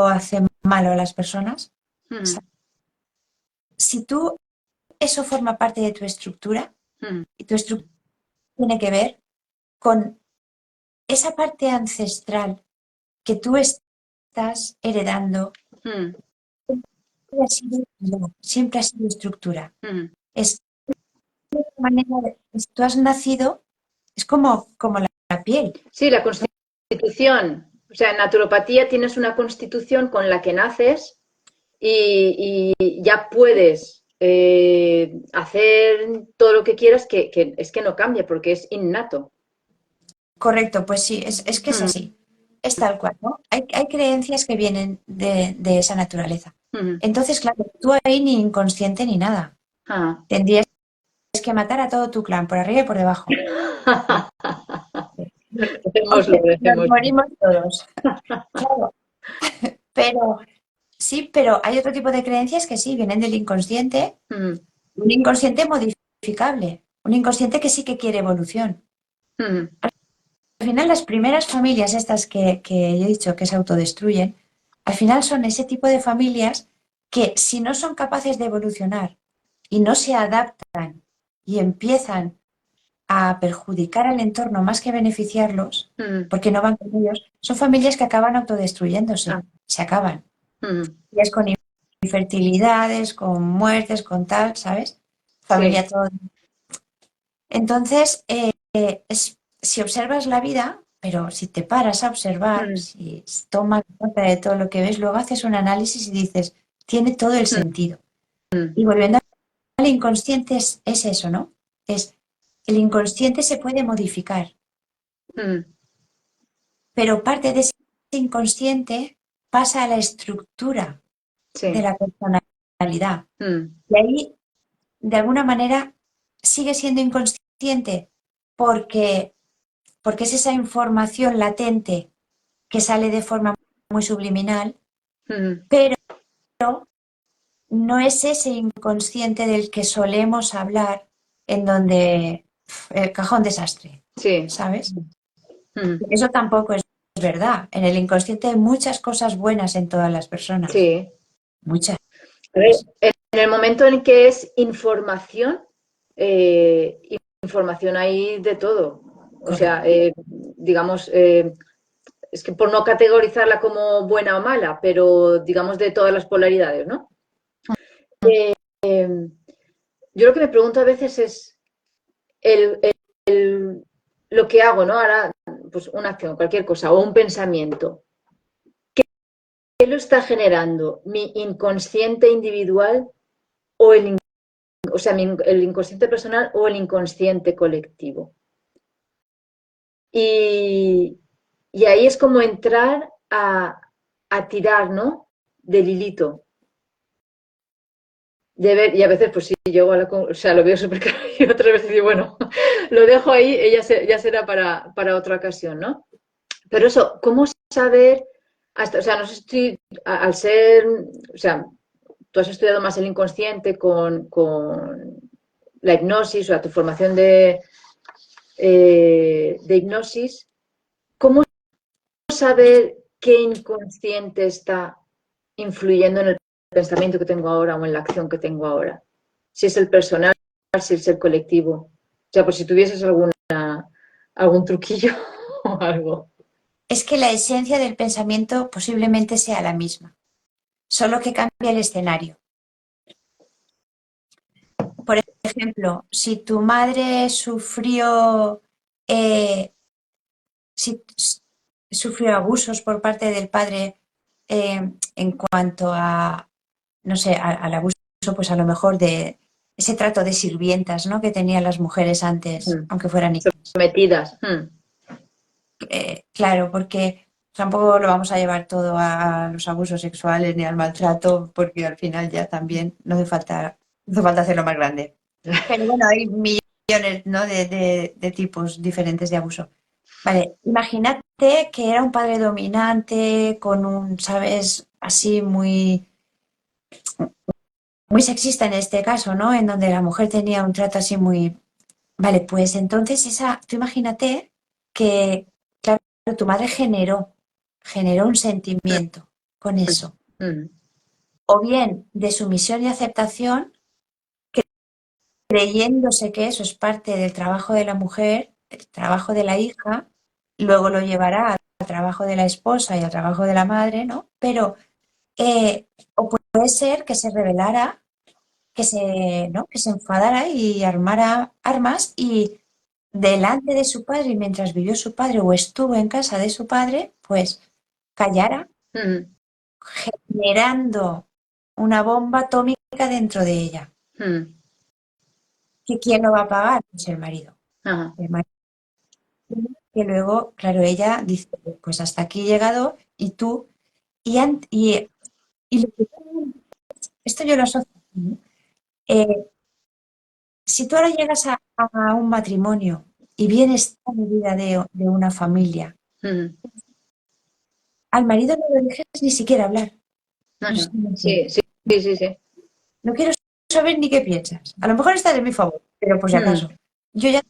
hace malo a las personas, Mm, si tú eso forma parte de tu estructura mm, y tu estructura tiene que ver con esa parte ancestral que tú estás heredando, mm, siempre ha sido estructura. mm. Es una manera tú has nacido, es como la piel. Sí, la constitución. O sea, en naturopatía tienes una constitución con la que naces y ya puedes hacer todo lo que quieras, que es que no cambia porque es innato. Correcto, pues sí, es que es Mm, así. Es tal cual, ¿no? Hay creencias que vienen de esa naturaleza. mm. Entonces, claro, tú ahí ni inconsciente ni nada. Ah. Tendrías que matar a todo tu clan, por arriba y por debajo. Dejémoslo, Nos dejémoslo. morimos todos. Claro, pero sí, pero hay otro tipo de creencias que sí, vienen del inconsciente, Mm, un inconsciente modificable, un inconsciente que sí que quiere evolución. mm, Al final, las primeras familias estas que yo he dicho que se autodestruyen, al final son ese tipo de familias que si no son capaces de evolucionar y no se adaptan y empiezan a perjudicar al entorno más que beneficiarlos, mm. porque no van con ellos, son familias que acaban Ah, autodestruyéndose, se acaban. mm. Y es con infertilidades, con muertes, con tal, ¿sabes? Sí. Familia todo. Entonces, si observas la vida, pero si te paras a observar, Mm, si tomas nota de todo lo que ves, luego haces un análisis y dices, tiene todo el mm, sentido. mm, Y volviendo al inconsciente es eso, ¿no? Es el inconsciente se puede modificar, mm. pero parte de ese inconsciente pasa a la estructura de Sí. la personalidad. Mm, Y ahí, de alguna manera, sigue siendo inconsciente porque, porque es esa información latente que sale de forma muy subliminal, mm. pero no es ese inconsciente del que solemos hablar en donde el cajón desastre, Sí. ¿sabes? Mm, Eso tampoco es verdad. En el inconsciente hay muchas cosas buenas en todas las personas, sí. muchas. A ver, en el momento en que es información, eh, información hay de todo. O Correcto. sea, digamos, es que por no categorizarla como buena o mala, pero digamos de todas las polaridades, ¿no? Eh, yo lo que me pregunto a veces es el, lo que hago, ¿no? Ahora, pues una acción, cualquier cosa, o un pensamiento. ¿Qué lo está generando? ¿Mi inconsciente individual o o sea, el inconsciente personal o el inconsciente colectivo? Y, y ahí es como entrar a tirar, ¿no? Del hilito. De ver, y a veces, pues sí, llego a o sea, lo veo súper claro y otras veces digo, bueno, lo dejo ahí y ya será para otra ocasión, ¿no? Pero eso, ¿cómo saber hasta, o sea, no sé si al ser, o sea, tú has estudiado más el inconsciente con la hipnosis, o sea, tu formación de hipnosis, ¿cómo saber qué inconsciente está influyendo en el pensamiento que tengo ahora o en la acción que tengo ahora? Si es el personal, si es el colectivo. O sea, por si tuvieses algún truquillo o algo. Es que la esencia del pensamiento posiblemente sea la misma, solo que cambia el escenario. Por ejemplo, si tu madre eh, sufrió abusos por parte del padre en cuanto a, no sé, al abuso, pues a lo mejor de ese trato de sirvientas, ¿no? Que tenían las mujeres antes, Mm. aunque fueran niñas. Sometidas. Mm. Claro, porque tampoco lo vamos a llevar todo a los abusos sexuales ni al maltrato, porque al final ya también no hace falta hacerlo más grande. Pero bueno, hay millones, ¿no? de tipos diferentes de abuso. Vale, imagínate que era un padre dominante con un, ¿sabes? Así muy sexista en este caso, ¿no? En donde la mujer tenía un trato así muy... Vale, pues entonces tú imagínate que, claro, tu madre generó un sentimiento con eso. Mm, O bien de sumisión y aceptación, creyéndose que eso es parte del trabajo de la mujer, el trabajo de la hija, luego lo llevará al trabajo de la esposa y al trabajo de la madre, ¿no? Pero, o puede ser que se rebelara, ¿no? Que se enfadara y armara armas y delante de su padre, y mientras vivió su padre o estuvo en casa de su padre, pues callara, mm, generando una bomba atómica dentro de ella. mm. ¿Que quién lo va a pagar? Pues el marido. Ajá. El marido que luego, claro, ella dice, pues hasta aquí he llegado y tú, y lo que- esto yo lo asocio, ¿no? Eh, si tú ahora llegas a un matrimonio y vienes a la vida de una familia, Mm, al marido no lo dejes ni siquiera hablar. No sé ajá. si me Sí, entiendes. sí, sí, sí, sí. No quiero saber ni qué piensas. A lo mejor está de mi favor, pero por si Mm, acaso. Yo ya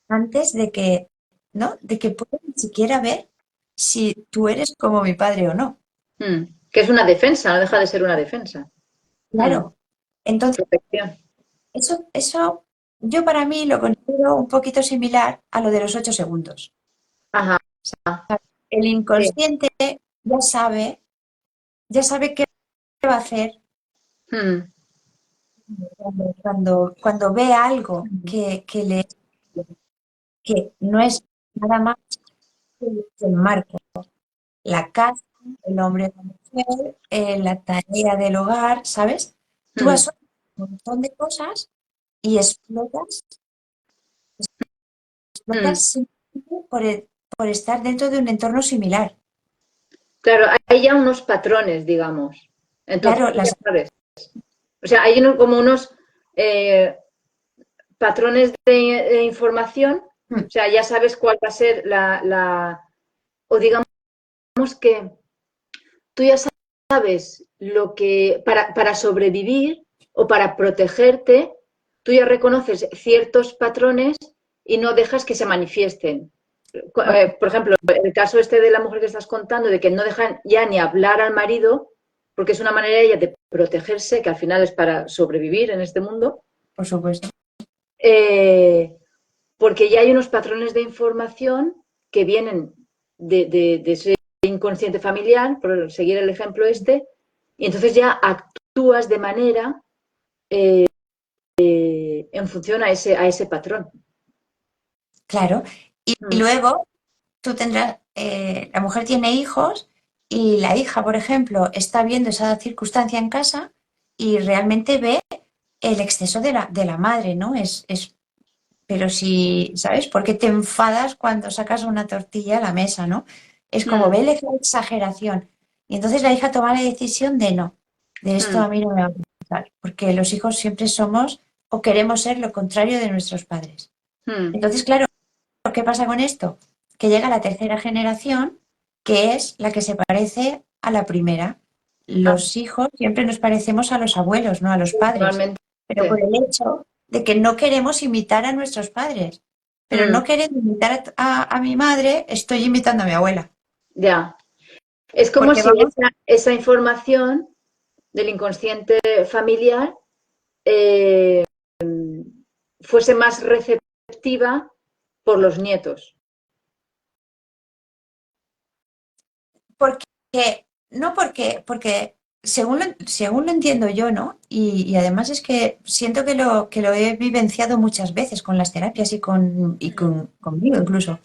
antes de que, ¿no? De que pueda ni siquiera ver si tú eres como mi padre o no. mm. Que es una defensa, no deja de ser una defensa. Mm, Claro. Entonces, protección. eso yo para mí lo considero un poquito similar a lo de los 8 segundos. Ajá. El Sí. inconsciente ya sabe, ya sabe qué va a hacer Mm, cuando ve algo que no es nada más que el marco. La casa, el hombre, la mujer, la tarea del hogar, ¿sabes? Tú mm, asocias un montón de cosas y mm. explotas simplemente por estar dentro de un entorno similar. Claro, hay ya unos patrones, digamos. Entonces, Claro, ya sabes. O sea, hay como unos eh, patrones de información. O sea, ya sabes cuál va a ser o digamos que tú ya sabes lo que, para sobrevivir o para protegerte, tú ya reconoces ciertos patrones y no dejas que se manifiesten. Por ejemplo, el caso este de la mujer que estás contando, de que no dejan ya ni hablar al marido, porque es una manera ella de protegerse, que al final es para sobrevivir en este mundo, por supuesto. eh, porque ya hay unos patrones de información que vienen de ese inconsciente familiar, por seguir el ejemplo este, y entonces ya actúas de manera en función a ese patrón. Claro. Y Mm, luego tú tendrás, la mujer tiene hijos y la hija, por ejemplo, está viendo esa circunstancia en casa y realmente ve el exceso de la madre, ¿no? Pero si, ¿sabes? ¿Por qué te enfadas cuando sacas una tortilla a la mesa, ¿no? Es como mm, ve la exageración. Y entonces la hija toma la decisión de no, de esto mm, a mí no me va a gustar, porque los hijos siempre somos o queremos ser lo contrario de nuestros padres. mm. Entonces, claro, ¿qué pasa con esto? Que llega la tercera generación, que es la que se parece a la primera. Ah, Los hijos siempre nos parecemos a los abuelos, no a los padres, normalmente. pero por el hecho de que no queremos imitar a nuestros padres. Pero Mm, no queriendo imitar a mi madre, estoy imitando a mi abuela. ya. Es como Porque si vamos, esa información del inconsciente familiar eh, fuese más receptiva por los nietos. porque según lo entiendo yo, ¿no? Y además es que siento que lo he vivenciado muchas veces con las terapias conmigo incluso.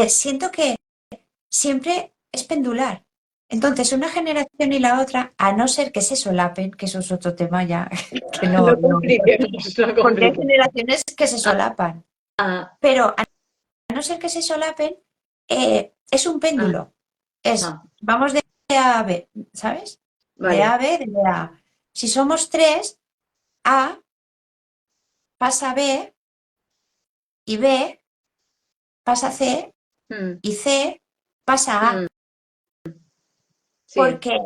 Siento que siempre es pendular. Entonces, una generación y la otra, a no ser que se solapen, que eso es otro tema ya, que no, No no, compliquemos, no porque hay compliquemos. generaciones que se solapan, Ah, pero a no ser que se solapen, Es un Ah, péndulo. ah, Vamos de A a B, ¿sabes? De A vale. a B, de B a A. Si somos tres, A pasa a B y B pasa a C Mm, y C pasa a mm, A. sí. Porque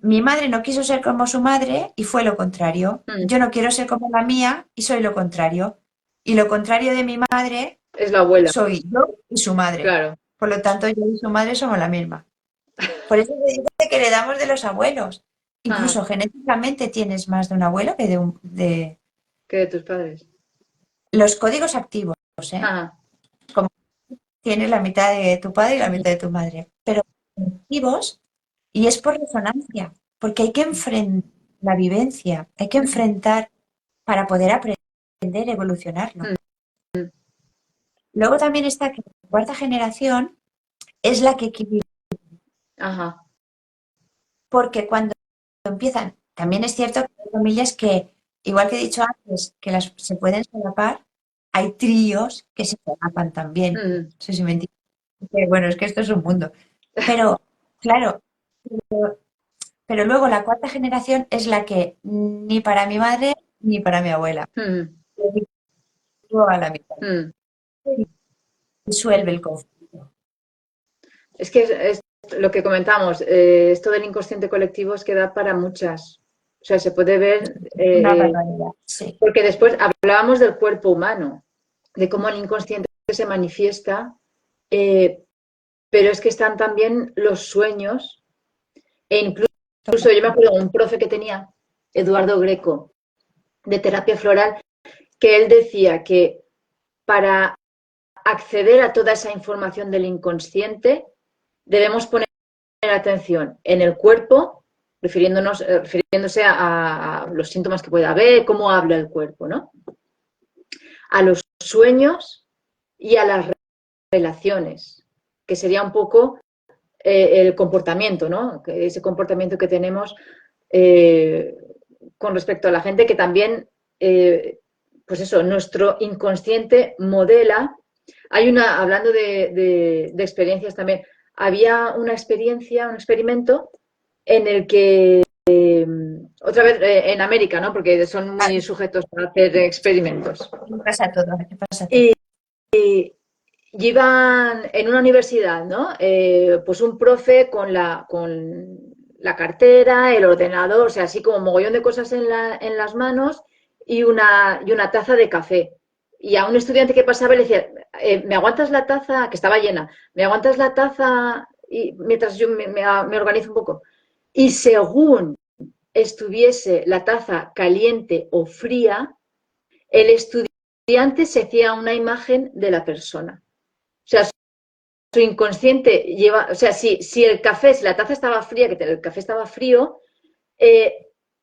mi madre no quiso ser como su madre y fue lo contrario. Mm, Yo no quiero ser como la mía y soy lo contrario. Y lo contrario de mi madre es la abuela, soy yo y su madre. claro. Por lo tanto, yo y su madre somos la misma. Por eso se dice que heredamos de los abuelos. Ah, Incluso genéticamente tienes más de un abuelo que de que de tus padres. los códigos activos, ¿eh? Ah, Como tienes la mitad de tu padre y la mm, mitad de tu madre. Pero activos, y es por resonancia, porque hay que enfrentar la vivencia, hay que mm, enfrentar para poder aprender, evolucionarlo. mm, mm. Luego también está que la cuarta generación es la que equilibra, Ajá. porque cuando empiezan, también es cierto que hay familias que, igual que he dicho antes, que las se pueden solapar, hay tríos que se solapan también. No Mm. sé si me entiendes. Bueno, es que esto es un mundo. Pero, claro, pero luego la cuarta generación es la que ni para mi madre ni para mi abuela. Mm, A la mitad. mm. Disuelve el conflicto. Es que es lo que comentamos, esto del inconsciente colectivo es que da para muchas. O sea, se puede ver, Una barbaridad. Sí. porque después hablábamos del cuerpo humano, de cómo el inconsciente se manifiesta, eh, pero es que están también los sueños, e incluso yo me acuerdo de un profe que tenía, Eduardo Greco, de terapia floral, que él decía que para acceder a toda esa información del inconsciente debemos poner atención en el cuerpo, refiriéndose a los síntomas que pueda haber, cómo habla el cuerpo, ¿no? A los sueños y a las relaciones, que sería un poco el comportamiento, ¿no? Ese comportamiento que tenemos con respecto a la gente, que también, pues eso, nuestro inconsciente modela. Hay una, hablando de experiencias también, había una experiencia, un experimento en el que, otra vez en América, ¿no? Porque son Ah, muy sujetos a hacer experimentos. aquí pasa todo, aquí pasa todo. Y, llevan en una universidad, ¿no? Pues un profe con la cartera, el ordenador, o sea, así como un mogollón de cosas en las manos y una taza de café. Y a un estudiante que pasaba le decía, ¿me aguantas la taza? Que estaba llena. ¿Me aguantas la taza? Y mientras yo me organizo un poco. Y según estuviese la taza caliente o fría, el estudiante se hacía una imagen de la persona. O sea, su inconsciente lleva, o sea, si el café, si la taza estaba fría, que el café estaba frío,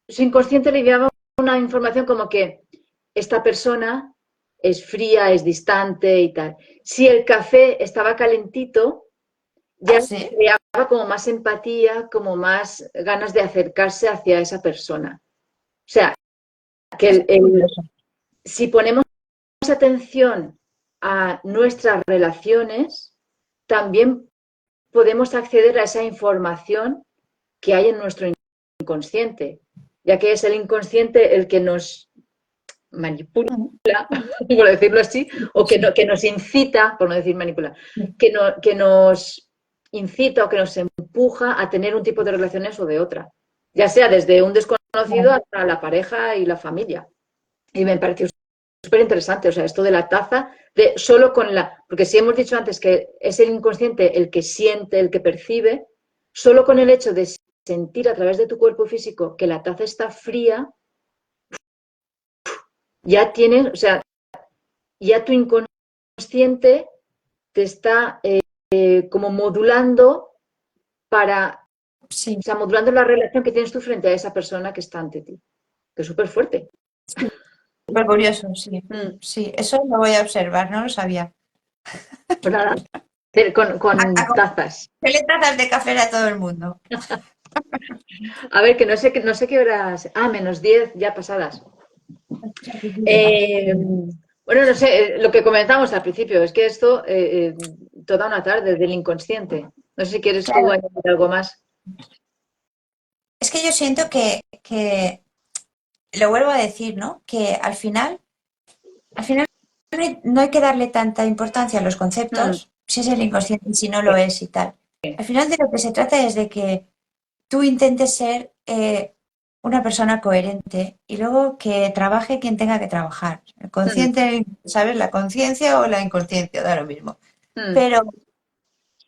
su inconsciente le llevaba una información como que esta persona es fría, es distante y tal. Si el café estaba calentito, Ah, ya sí. creaba como más empatía, como más ganas de acercarse hacia esa persona. O sea, que Es curioso. si ponemos atención a nuestras relaciones, también podemos acceder a esa información que hay en nuestro inconsciente, ya que es el inconsciente el que nos manipula, por decirlo así, o Sí. que nos incita, por no decir manipula, que nos incita o que nos empuja a tener un tipo de relaciones o de otra, ya sea desde un desconocido hasta la pareja y la familia. Y me pareció súper interesante, o sea, esto de la taza, de solo con la, porque si hemos dicho antes que es el inconsciente el que siente, el que percibe, solo con el hecho de sentir a través de tu cuerpo físico que la taza está fría, ya tienes, o sea, ya tu inconsciente te está como modulando para, Sí, o sea, modulando la relación que tienes tú frente a esa persona que está ante ti, que es súper fuerte. súper curioso, sí. Mm. Sí, eso lo voy a observar, no lo sabía. Pues nada, con tazas. Hacerle tazas de café a todo el mundo. A ver, que no sé qué horas. Ah, -10 ya pasadas. Eh, Bueno, no sé, lo que comentamos al principio, es que esto, toda una tarde del inconsciente. No sé si quieres tú Claro, añadir algo más. es que yo siento que lo vuelvo a decir, ¿no? Que al final no hay que darle tanta importancia a los Mm, conceptos, si es el inconsciente y si no sí, lo es y tal. Al final de lo que se trata es de que tú intentes ser una persona coherente y luego que trabaje quien tenga que trabajar. El mm, consciente, ¿sabes? La conciencia o la inconsciencia, da lo mismo. mm, Pero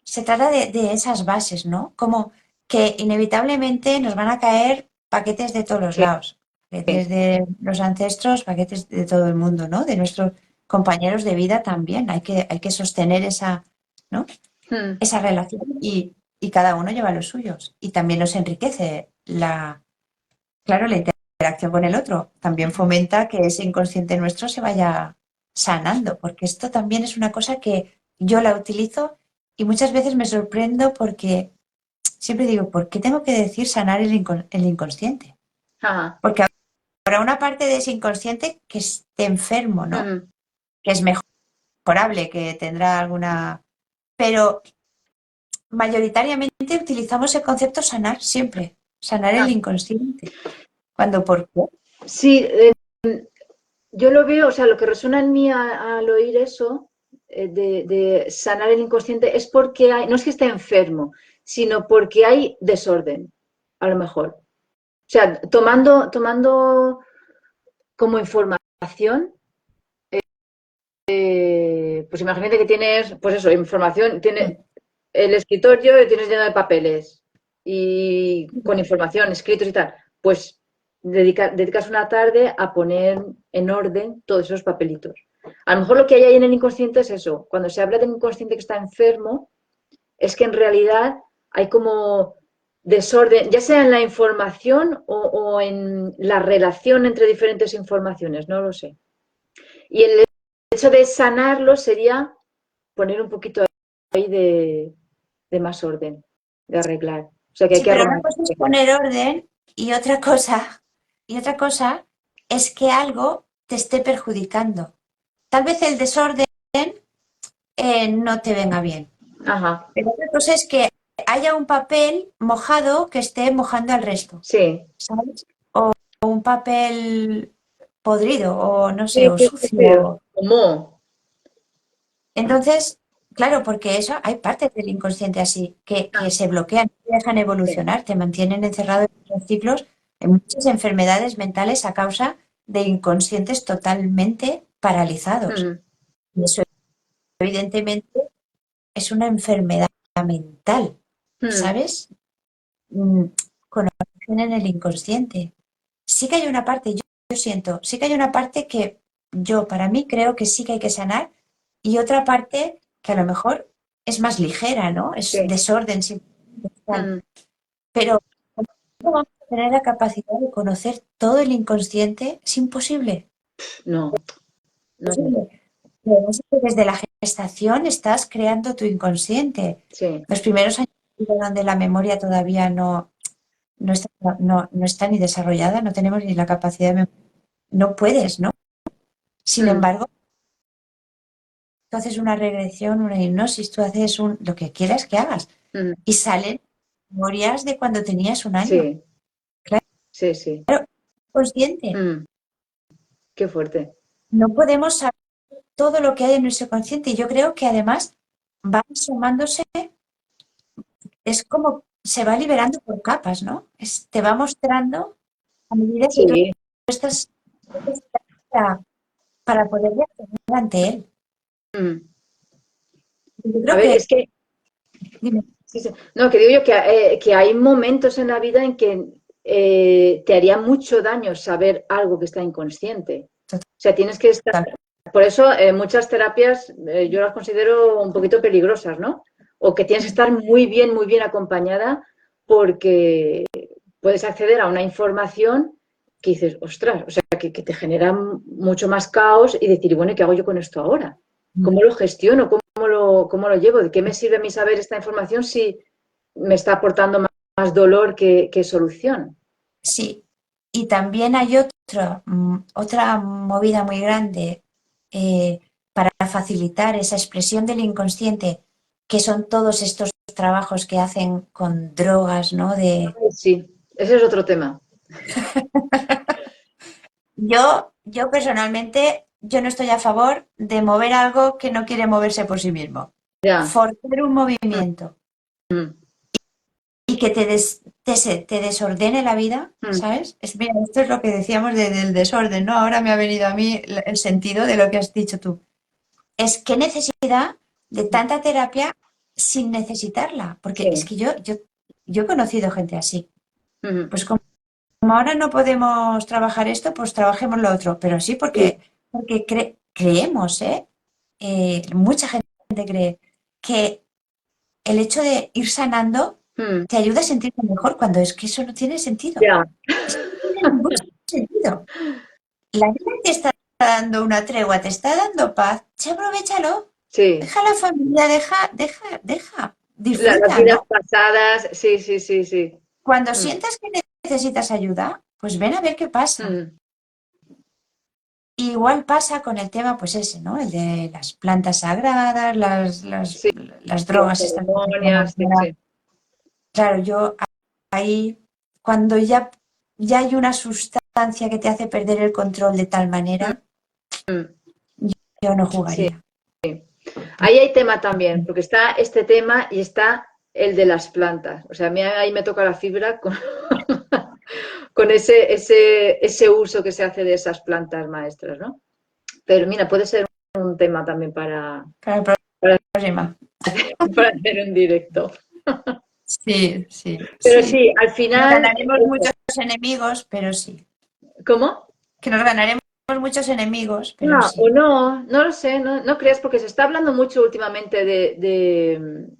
se trata de esas bases, ¿no? Como que inevitablemente nos van a caer paquetes de todos los sí, lados, paquetes de los ancestros, paquetes de todo el mundo, ¿no? De nuestros compañeros de vida también. Hay que sostener esa, ¿no? mm, Esa relación y cada uno lleva los suyos. Y también nos enriquece claro, la interacción con el otro. También fomenta que ese inconsciente nuestro se vaya sanando, porque esto también es una cosa que yo la utilizo y muchas veces me sorprendo porque siempre digo, ¿por qué tengo que decir sanar el inconsciente? ajá, Porque habrá una parte de ese inconsciente que esté enfermo, ¿no? mm, Que es mejorable, que tendrá alguna... Pero mayoritariamente utilizamos el concepto sanar siempre, sanar el ah, inconsciente. Cuando, ¿por qué? sí, yo lo veo, o sea, lo que resuena en mí al oír eso, de sanar el inconsciente, es porque hay, no es que esté enfermo, sino porque hay desorden, a lo mejor. O sea, tomando como información, pues imagínate que tienes, pues eso, información, tiene el escritorio y tienes lleno de papeles y con información, escritos y tal. Pues dedicas una tarde a poner en orden todos esos papelitos. A lo mejor lo que hay ahí en el inconsciente es eso. Cuando se habla del inconsciente que está enfermo, es que en realidad hay como desorden, ya sea en la información o en la relación entre diferentes informaciones, no lo sé. Y el hecho de sanarlo sería poner un poquito ahí de más orden, de arreglar. O sea que hay Sí, que pero una cosa es arreglar. poner orden y otra cosa es que algo te esté perjudicando. Tal vez el desorden no te venga bien, Ajá, pero otra cosa es que haya un papel mojado que esté mojando al resto, sí. ¿sabes? O un papel podrido o no sé, Sí, o qué feo. sucio. ¿Cómo? Entonces, claro, porque eso hay partes del inconsciente así, que se bloquean, no te dejan Sí. evolucionar, te mantienen encerrado en los ciclos, en muchas enfermedades mentales a causa de inconscientes totalmente paralizados. Mm, Y eso, evidentemente, es una enfermedad mental, mm, ¿sabes? Mm, Con origen en el inconsciente. Sí que hay una parte, yo siento, sí que hay una parte que yo, para mí, creo que sí que hay que sanar y otra parte que a lo mejor es más ligera, ¿no? Es sí. desorden, tal. Mm, Pero ¿cómo vamos a tener la capacidad de conocer todo el inconsciente? Es imposible. no, no, no. Imposible. Y además es que desde la gestación estás creando tu inconsciente. Sí. Los primeros años de vida donde la memoria todavía no está, no está ni desarrollada, no tenemos ni la capacidad de memoria. No puedes, ¿no? Sin Mm, embargo, tú haces una regresión, una hipnosis, tú haces lo que quieras que hagas mm, y salen memorias de cuando tenías un año. sí, Claro, sí, sí. consciente. Mm, qué fuerte. No podemos saber todo lo que hay en nuestro consciente y yo creo que además va sumándose, es como se va liberando por capas, ¿no? Te va mostrando a medida que tú Sí. estás para, para poder reaccionar ante él. Mm. Yo A creo ver, que, es que, dime, sí, sí. No, que digo yo que hay momentos en la vida en que te haría mucho daño saber algo que está inconsciente. O sea, tienes que estar. total, Por eso muchas terapias yo las considero un poquito peligrosas, ¿no? O que tienes que estar muy bien acompañada porque puedes acceder a una información que dices, ostras, o sea, que te genera mucho más caos y decir, bueno, ¿y qué hago yo con esto ahora? ¿Cómo lo gestiono? ¿Cómo lo llevo? ¿De qué me sirve a mí saber esta información si me está aportando más dolor que solución? sí. Y también hay otra movida muy grande para facilitar esa expresión del inconsciente, que son todos estos trabajos que hacen con drogas, ¿no? Sí, ese es otro tema. Yo personalmente, yo no estoy a favor de mover algo que no quiere moverse por sí mismo. Ya. Forzar un movimiento Mm, y que te desordene la vida, mm, ¿sabes? Mira, esto es lo que decíamos del desorden, ¿no? Ahora me ha venido a mí el sentido de lo que has dicho tú. Es qué necesidad de tanta terapia sin necesitarla, porque es sí. que yo he conocido gente así. Mm, Pues como ahora no podemos trabajar esto, pues trabajemos lo otro. Pero sí, sí. porque creemos, ¿eh? Mucha gente cree que el hecho de ir sanando Mm, te ayuda a sentirte mejor cuando es que eso no tiene sentido. ya. Es que no tiene ningún sentido. La vida te está dando una tregua, te está dando paz, sí, aprovéchalo. Sí. Deja la familia, deja, Las disfruta, vidas ¿no? pasadas, sí, sí, sí, sí. Cuando Mm, sientas que necesitas ayuda, pues ven a ver qué pasa. mm, Igual pasa con el tema, pues ese, ¿no? El de las plantas sagradas, sí, las las drogas estas que se toman ceremonias, sí, para... sí. Claro, yo ahí, cuando ya hay una sustancia que te hace perder el control de tal Mm, manera, mm, yo no sí. jugaría. Ahí hay tema también, porque está este tema y está el de las plantas. O sea, a mí ahí me toca la fibra con, con ese uso que se hace de esas plantas maestras, ¿no? Pero mira, puede ser un tema también Para la para, próxima. para hacer un directo. Sí, sí, Pero sí. sí, al Nos final, ganaremos muchos enemigos, pero sí. ¿cómo? Que nos ganaremos muchos enemigos, pero No, o sí. no, no lo sé, no, no creas, porque se está hablando mucho últimamente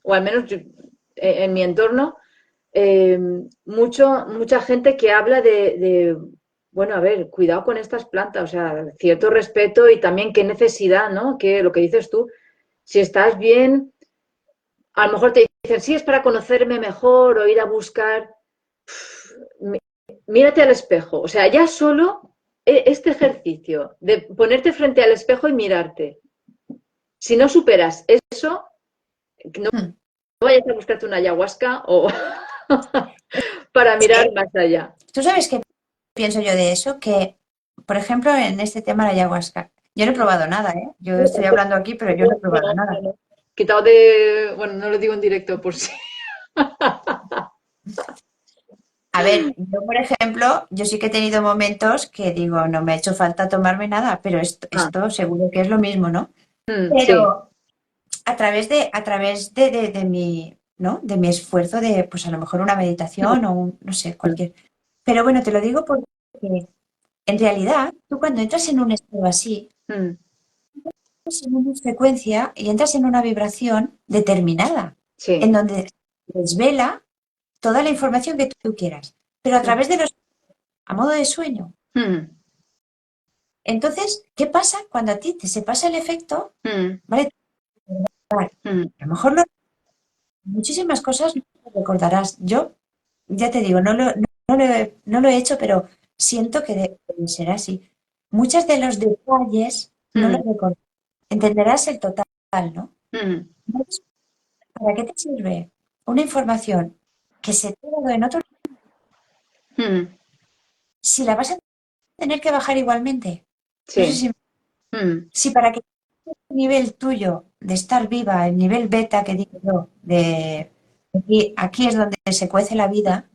o al menos en mi entorno, eh, mucha gente que habla bueno, a ver, cuidado con estas plantas, o sea, cierto respeto y también qué necesidad, ¿no? Que lo que dices tú, si estás bien, a lo mejor te dicen, sí, es para conocerme mejor o ir a buscar, mírate al espejo, o sea, ya solo este ejercicio de ponerte frente al espejo y mirarte. Si no superas eso, no Hmm. vayas a buscarte una ayahuasca o para Es mirar que, más allá. ¿tú sabes qué pienso yo de eso? Que, por ejemplo, en este tema de la ayahuasca, yo no he probado nada, ¿eh? Yo estoy hablando aquí, pero yo no he No, probado no, nada. no. Quitado de, bueno, no lo digo en directo por si. A ver, yo, por ejemplo, yo sí que he tenido momentos que digo, no me ha hecho falta tomarme nada, pero Ah, esto seguro que es lo mismo, ¿no? sí. Pero a través de mi, ¿no? De mi esfuerzo de, pues a lo mejor una meditación o no sé, cualquier. Pero bueno, te lo digo porque en realidad tú cuando entras en un estado así, entras en una frecuencia y entras en una vibración determinada, en Sí. donde desvela toda la información que tú quieras, pero a través de a modo de sueño. Entonces, ¿qué pasa cuando a ti se pasa el efecto? ¿Vale? A lo mejor muchísimas cosas no lo recordarás. Yo, ya te digo, no lo he hecho, pero siento que debe ser así. Muchos de los detalles no los recordarás. Entenderás el total, ¿no? Entonces, ¿para qué te sirve una información que se te ha dado en otro si la vas a tener que bajar igualmente? No sé Sí. si para que el nivel tuyo de estar viva, el nivel beta que digo yo, de aquí es donde se cuece la vida,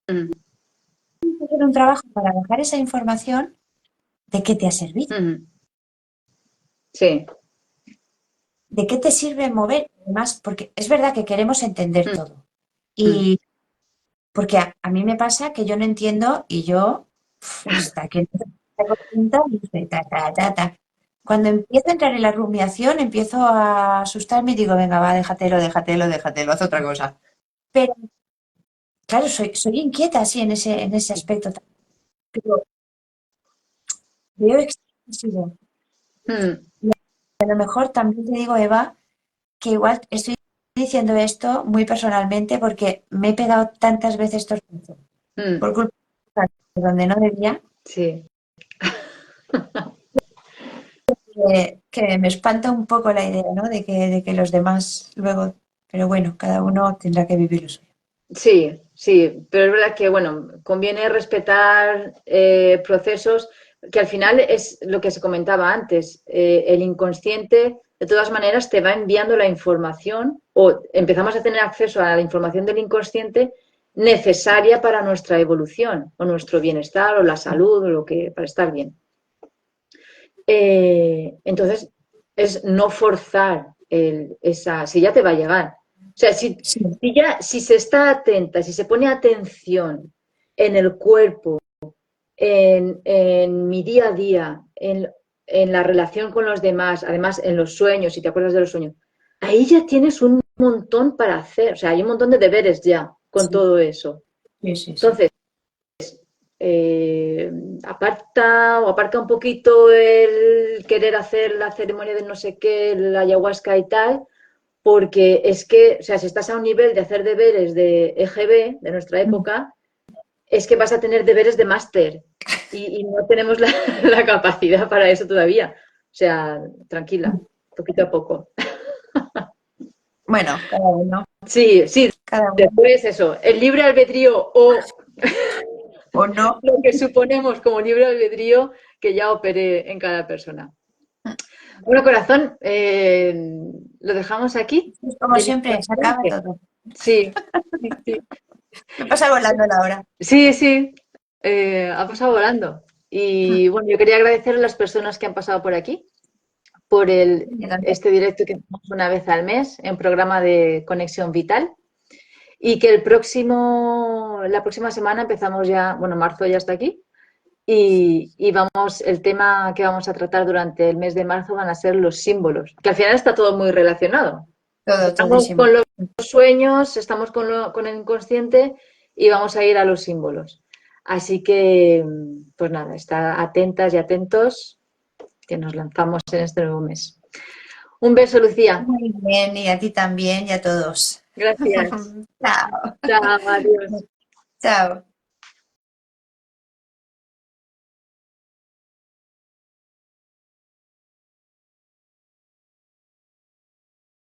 hacer un trabajo para bajar esa información, ¿de qué te ha servido? Sí. ¿De qué te sirve mover? Además, porque es verdad que queremos entender todo. Y porque a mí me pasa que yo no entiendo y yo, hasta que no me doy cuenta, dice, ta, ta, ta, ta. Cuando empiezo a entrar en la rumiación, empiezo a asustarme y digo, venga, va, déjatelo, haz otra cosa. Pero, claro, soy inquieta así en ese aspecto. Pero veo extensivo. A lo mejor también te digo, Eva, que igual estoy diciendo esto muy personalmente porque me he pegado tantas veces tortazo por culpa de donde no debía, Sí. que me espanta un poco la idea, ¿no? De que los demás luego, pero bueno, cada uno tendrá que vivir lo suyo. Sí, sí, pero es verdad que, bueno, conviene respetar procesos que al final es lo que se comentaba antes. El inconsciente, de todas maneras, te va enviando la información o empezamos a tener acceso a la información del inconsciente necesaria para nuestra evolución o nuestro bienestar o la salud o lo que para estar bien. Entonces, es no forzar si ya te va a llegar. O sea, Sí, si se está atenta, si se pone atención en el cuerpo, en mi día a día, en la relación con los demás, además en los sueños, si te acuerdas de los sueños, ahí ya tienes un montón para hacer. O sea, hay un montón de deberes ya con sí, todo eso. sí, sí, sí. Entonces, aparca un poquito el querer hacer la ceremonia de no sé qué, la ayahuasca y tal, porque es que, o sea, si estás a un nivel de hacer deberes de EGB, de nuestra época, es que vas a tener deberes de máster y no tenemos la capacidad para eso todavía. O sea, tranquila, poquito a poco. Bueno, cada uno, Sí, sí, cada uno. después eso, el libre albedrío o O no, lo que suponemos como libre albedrío que ya opere en cada persona. Bueno, corazón, lo dejamos aquí. es como Del siempre, se acaba inconsciente. todo. Sí, sí, sí. Me pasa volando la hora. Sí, sí, ha pasado volando. Y bueno, yo quería agradecer a las personas que han pasado por aquí, por este directo que hacemos una vez al mes en programa de Conexión Vital. Y que la próxima semana empezamos ya, bueno, marzo ya está aquí. Y el tema que vamos a tratar durante el mes de marzo van a ser los símbolos, que al final está todo muy relacionado. Todo, Estamos todísimo. con los sueños, estamos con el inconsciente y vamos a ir a los símbolos. Así que, pues nada, estar atentas y atentos que nos lanzamos en este nuevo mes. Un beso, Lucía. Muy bien, y a ti también y a todos. Gracias. Chao. Chao, adiós. Chao.